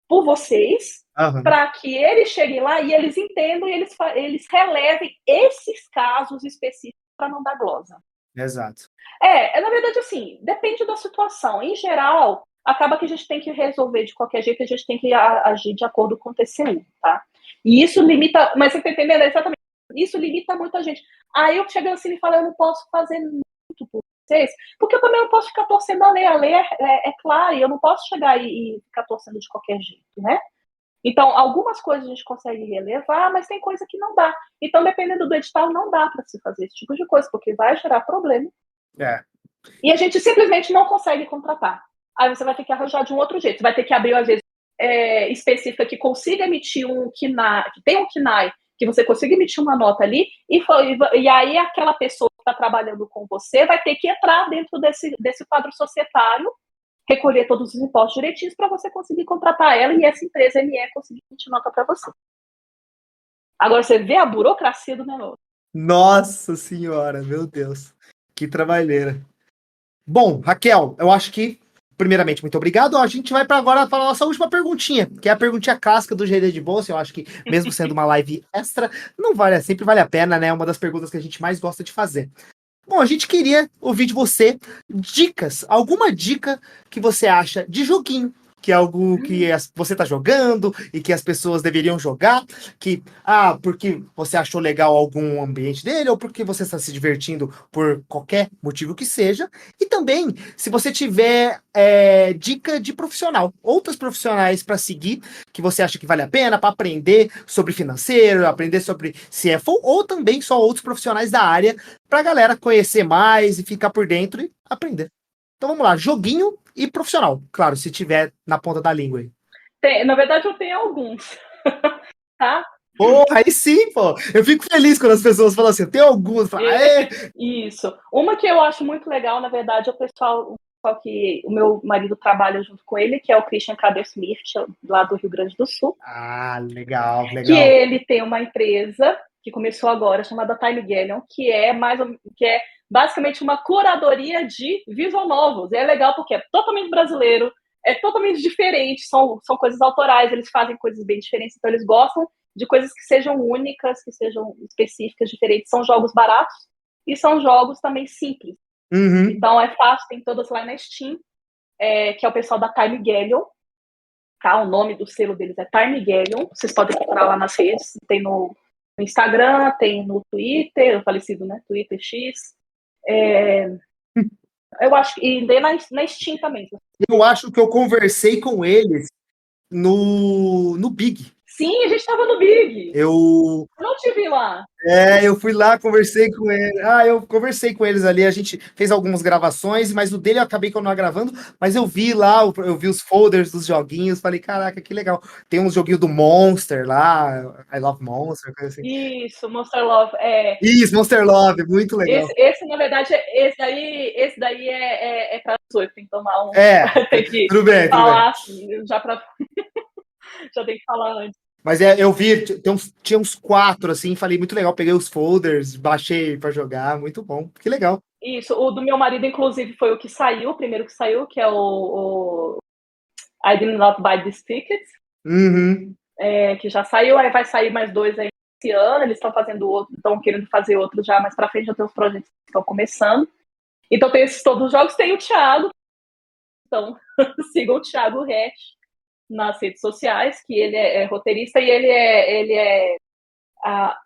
Por vocês, para que eles cheguem lá e eles entendam e eles relevem esses casos específicos para não dar glosa. Exato. Na verdade, assim, depende da situação. Em geral, acaba que a gente tem que resolver de qualquer jeito, a gente tem que agir de acordo com o TCU, tá? E isso limita, mas você tá entendendo exatamente? Isso limita muito a gente. Aí eu chego assim e falo, eu não posso fazer muito por vocês, porque eu também não posso ficar torcendo a lei. A lei é clara e eu não posso chegar e ficar torcendo de qualquer jeito, né? Então, algumas coisas a gente consegue relevar, mas tem coisa que não dá. Então, dependendo do edital, não dá para se fazer esse tipo de coisa, porque vai gerar problema. E a gente simplesmente não consegue contratar. Aí você vai ter que arranjar de um outro jeito. Você vai ter que abrir, às vezes, específica que consiga emitir um KNAI, que tem um KNAI, que você consiga emitir uma nota ali, e aí aquela pessoa que está trabalhando com você vai ter que entrar dentro desse quadro societário, recolher todos os impostos direitinhos para você conseguir contratar ela e essa empresa ME conseguir emitir nota para você. Agora, você vê a burocracia do negócio. Nossa senhora, meu Deus. Que trabalheira. Bom, Raquel, eu acho que, primeiramente, muito obrigado. A gente vai para agora para a nossa última perguntinha, que é a perguntinha clássica do GD de Bolsa. Eu acho que, mesmo sendo uma live extra, sempre vale a pena, né? É uma das perguntas que a gente mais gosta de fazer. Bom, a gente queria ouvir de você dicas, alguma dica que você acha de joguinho, que é algo que você está jogando e que as pessoas deveriam jogar, porque você achou legal algum ambiente dele ou porque você está se divertindo por qualquer motivo que seja. E também, se você tiver dica de profissional, outros profissionais para seguir, que você acha que vale a pena para aprender sobre financeiro, aprender sobre CFO, ou também só outros profissionais da área, para a galera conhecer mais e ficar por dentro e aprender. Então vamos lá, joguinho e profissional. Claro, se tiver na ponta da língua aí. Na verdade, eu tenho alguns. Tá? Porra, aí sim, pô. Eu fico feliz quando as pessoas falam assim, tem alguns. Isso. Uma que eu acho muito legal, na verdade, é o pessoal que o meu marido trabalha junto com ele, que é o Christian Kader-Smith, lá do Rio Grande do Sul. Ah, legal. Que ele tem uma empresa que começou agora, chamada Time Galleon, que é basicamente uma curadoria de visual novels. É legal porque é totalmente brasileiro, é totalmente diferente, são coisas autorais, eles fazem coisas bem diferentes, então eles gostam de coisas que sejam únicas, que sejam específicas, diferentes. São jogos baratos e são jogos também simples. Uhum. Então é fácil, tem todas lá na Steam, que é o pessoal da Time Galleon. Tá? O nome do selo deles é Time Galleon. Vocês podem procurar lá nas redes. Tem no Instagram, tem no Twitter, o falecido, né? Twitter X. Eu acho que. E na Steam também. Eu acho que eu conversei com eles no Big. Sim, a gente estava no Big. Eu não te vi lá. Eu fui lá, conversei com eles. Eu conversei com eles ali. A gente fez algumas gravações, mas o dele eu acabei não gravando. Mas eu vi lá, eu vi os folders dos joguinhos. Falei, caraca, que legal. Tem uns joguinhos do Monster lá, I Love Monster, coisa assim. Isso, Monster Love. Isso, Monster Love, muito legal. Esse na verdade, esse daí é para 18, tem que tomar um. Tem que tudo bem, falar assim, já tem que falar antes. Mas eu vi, tinha uns 4, assim, falei, muito legal, peguei os folders, baixei para jogar, muito bom, que legal. Isso, o do meu marido, inclusive, foi o que saiu, o primeiro que saiu, que é o I Did Not Buy This Ticket, que já saiu, aí vai sair mais 2 aí esse ano, eles estão fazendo outro, estão querendo fazer outro já, mais pra frente já tem os projetos que estão começando. Então tem esses todos os jogos, tem o Thiago, então sigam o Thiago Resch nas redes sociais, que ele é roteirista e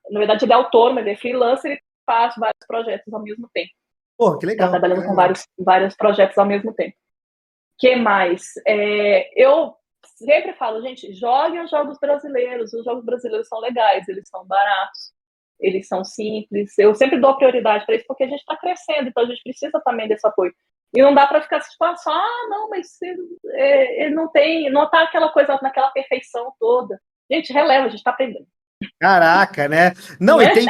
na verdade ele é autônomo, ele é freelancer e faz vários projetos ao mesmo tempo. Pô, que legal. Tá trabalhando com vários projetos ao mesmo tempo. Que mais? Eu sempre falo, gente, joguem os jogos brasileiros. Os jogos brasileiros são legais, eles são baratos, eles são simples. Eu sempre dou prioridade para isso porque a gente está crescendo, então a gente precisa também desse apoio. E não dá para ficar tipo, não, mas ele não tá aquela coisa naquela perfeição toda. Gente, releva, a gente está aprendendo. Caraca, né? Não, e tem,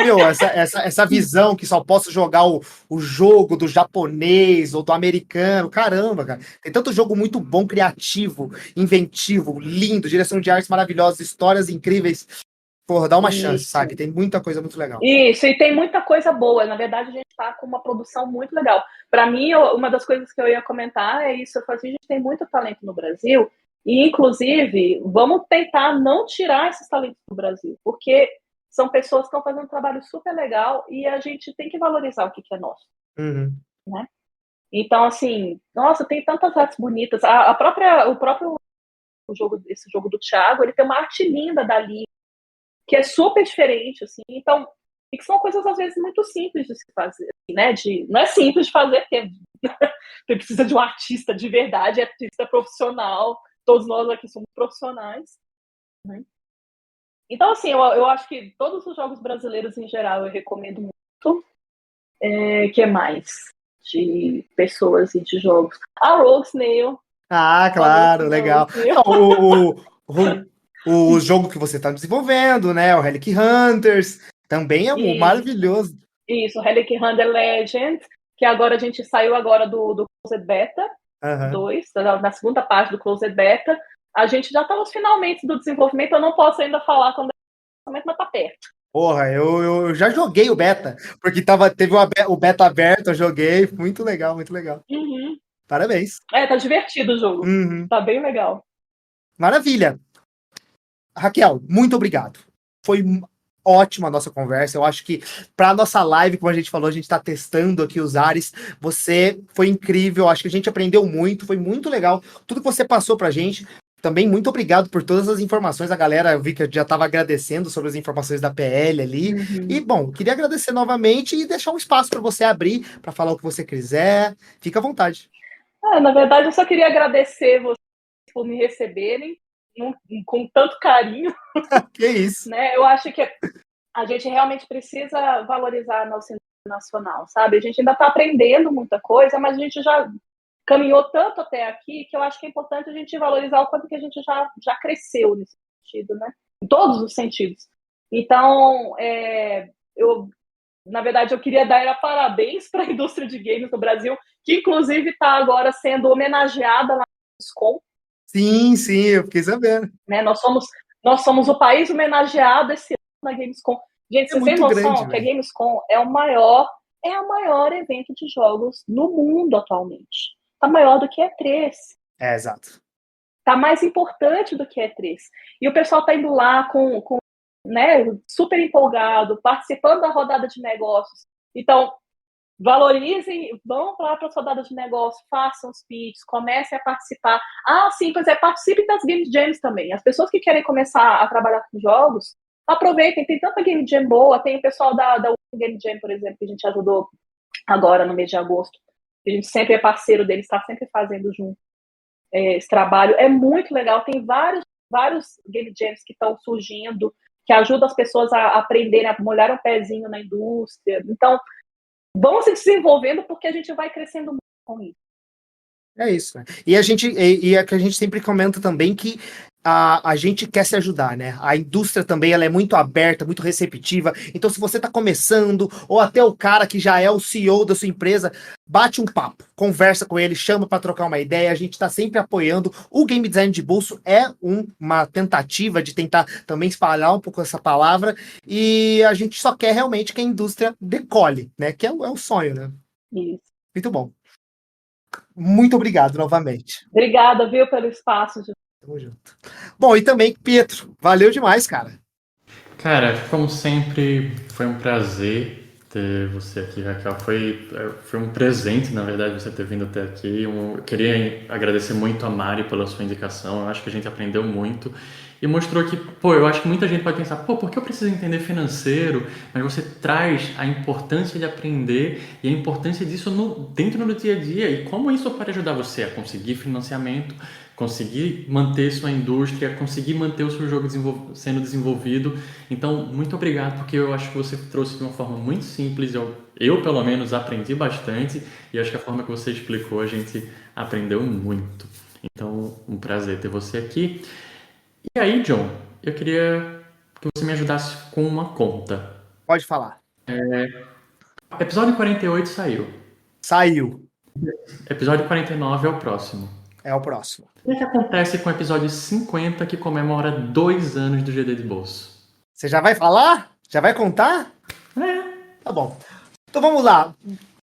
essa visão que só posso jogar o jogo do japonês ou do americano. Caramba, cara. Tem tanto jogo muito bom, criativo, inventivo, lindo, direção de artes maravilhosas, histórias incríveis. Porra, dá uma chance, sabe? Tem muita coisa muito legal. Isso, e tem muita coisa boa. Na verdade, a gente está com uma produção muito legal. Para mim, uma das coisas que eu ia comentar é isso. Eu falo assim, a gente tem muito talento no Brasil e, inclusive, vamos tentar não tirar esses talentos do Brasil, porque são pessoas que estão fazendo um trabalho super legal e a gente tem que valorizar o que é nosso. Né? Então, assim, nossa, tem tantas artes bonitas. Esse jogo do Thiago, ele tem uma arte linda dali, que é super diferente, assim. Então, e que são coisas, às vezes, muito simples de se fazer, né? Não é simples de fazer, porque você precisa de um artista de verdade, artista profissional, todos nós aqui somos profissionais, né? Então, assim, eu acho que todos os jogos brasileiros, em geral, eu recomendo muito. Que mais? De pessoas e de jogos. A Rogue Snail. Ah, claro, legal. O jogo que você está desenvolvendo, né? O Relic Hunters, também é maravilhoso. Isso, o Relic Hunter Legend, que agora a gente saiu agora do Closed Beta 2, na segunda parte do Closed Beta. A gente já está nos finalmente do desenvolvimento, eu não posso ainda falar quando mas tá perto. Porra, eu já joguei o beta, porque teve o beta aberto, eu joguei, muito legal, muito legal. Uhum. Parabéns. Tá divertido o jogo, tá bem legal. Maravilha. Raquel, muito obrigado. Foi ótima a nossa conversa, eu acho que para nossa live, como a gente falou, a gente está testando aqui os ares, você foi incrível, acho que a gente aprendeu muito, foi muito legal, tudo que você passou pra gente. Também muito obrigado por todas as informações. A galera, eu vi que já estava agradecendo sobre as informações da PL ali. E, bom, queria agradecer novamente e deixar um espaço para você abrir, para falar o que você quiser. Fica à vontade. Na verdade, eu só queria agradecer vocês por me receberem com tanto carinho. Que isso. Né? Eu acho que a gente realmente precisa valorizar a nossa indústria nacional, sabe? A gente ainda está aprendendo muita coisa, mas a gente já caminhou tanto até aqui que eu acho que é importante a gente valorizar o quanto que a gente já cresceu nesse sentido, né? Em todos os sentidos. Então, na verdade, eu queria dar parabéns para a indústria de games no Brasil, que inclusive está agora sendo homenageada na Gamescom. Sim, eu fiquei sabendo. Né? Nós somos o país homenageado esse ano na Gamescom. Gente, vocês têm noção que a Gamescom é o maior evento de jogos no mundo atualmente. Tá maior do que a E3. Exato. Tá mais importante do que a E3. E o pessoal tá indo lá né, super empolgado, participando da rodada de negócios. Então, valorizem, vão lá para a rodada de negócios, façam os pitches, comecem a participar. Sim, pois participem das Game Jams também. As pessoas que querem começar a trabalhar com jogos, aproveitem, tem tanta Game Jam boa, tem o pessoal da Game Jam, por exemplo, que a gente ajudou agora no mês de agosto. A gente sempre é parceiro deles, está sempre fazendo junto esse trabalho. É muito legal, tem vários Game Jams que estão surgindo, que ajudam as pessoas a aprenderem, a molhar um pezinho na indústria. Então, vamos se desenvolvendo porque a gente vai crescendo muito com isso. É isso. Né? E é que a gente sempre comenta também que a gente quer se ajudar, né? A indústria também ela é muito aberta, muito receptiva. Então, se você está começando, ou até o cara que já é o CEO da sua empresa, bate um papo, conversa com ele, chama para trocar uma ideia. A gente está sempre apoiando. O Game Design de Bolso é uma tentativa de tentar também espalhar um pouco essa palavra. E a gente só quer realmente que a indústria decole, né? Que é o sonho, né? Isso. Muito bom. Muito obrigado novamente. Obrigada, viu, pelo espaço. Tamo junto. Bom, e também, Pietro, valeu demais, cara. Cara, como sempre, foi um prazer ter você aqui, Raquel. Foi um presente, na verdade, você ter vindo até aqui. Eu queria agradecer muito a Mari pela sua indicação. Eu acho que a gente aprendeu muito. E mostrou que, eu acho que muita gente pode pensar, por que eu preciso entender financeiro? Mas você traz a importância de aprender e a importância disso dentro do dia a dia. E como isso pode ajudar você a conseguir financiamento, conseguir manter sua indústria, conseguir manter o seu jogo sendo desenvolvido. Então, muito obrigado, porque eu acho que você trouxe de uma forma muito simples. Eu pelo menos, aprendi bastante. E acho que a forma que você explicou, a gente aprendeu muito. Então, um prazer ter você aqui. E aí, John, eu queria que você me ajudasse com uma conta. Pode falar. Episódio 48 saiu. Saiu. Episódio 49 é o próximo. É o próximo. O que acontece com o episódio 50, que comemora 2 anos do GD de Bolso? Você já vai falar? Já vai contar? Tá bom. Então vamos lá.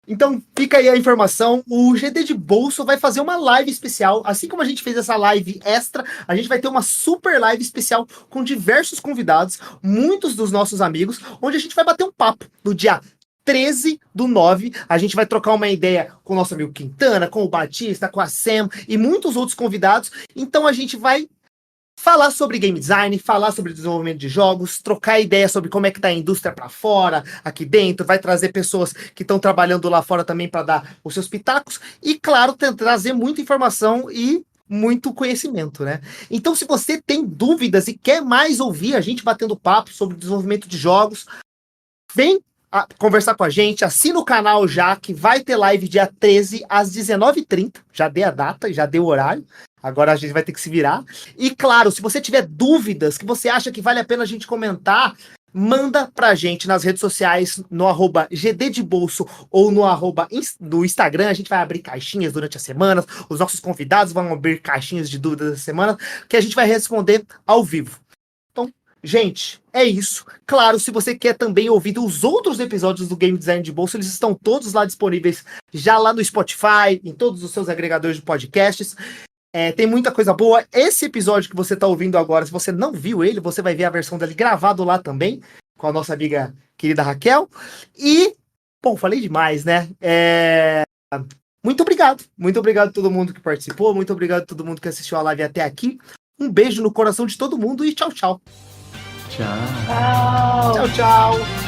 Então fica aí a informação, o GD de Bolso vai fazer uma live especial, assim como a gente fez essa live extra, a gente vai ter uma super live especial com diversos convidados, muitos dos nossos amigos, onde a gente vai bater um papo no dia 13/9, a gente vai trocar uma ideia com o nosso amigo Quintana, com o Batista, com a Sam e muitos outros convidados, então a gente vai falar sobre game design, falar sobre desenvolvimento de jogos, trocar ideia sobre como é que tá a indústria para fora, aqui dentro, vai trazer pessoas que estão trabalhando lá fora também para dar os seus pitacos e, claro, trazer muita informação e muito conhecimento, né? Então, se você tem dúvidas e quer mais ouvir a gente batendo papo sobre desenvolvimento de jogos, vem conversar com a gente, assina o canal já, que vai ter live dia 13 às 19h30, já dei a data, já dei o horário, agora a gente vai ter que se virar. E claro, se você tiver dúvidas que você acha que vale a pena a gente comentar, manda pra gente nas redes sociais, no @gddebolso ou no Instagram. A gente vai abrir caixinhas durante a semana, os nossos convidados vão abrir caixinhas de dúvidas da semana, que a gente vai responder ao vivo. Então, gente, é isso. Claro, se você quer também ouvir os outros episódios do Game Design de Bolso, eles estão todos lá disponíveis, já lá no Spotify, em todos os seus agregadores de podcasts. Tem muita coisa boa. Esse episódio que você está ouvindo agora, se você não viu ele, você vai ver a versão dele gravado lá também, com a nossa amiga querida Raquel. E, bom, falei demais, né? Muito obrigado. Muito obrigado a todo mundo que participou. Muito obrigado a todo mundo que assistiu a live até aqui. Um beijo no coração de todo mundo e tchau, tchau. Tchau. Tchau. Tchau, tchau.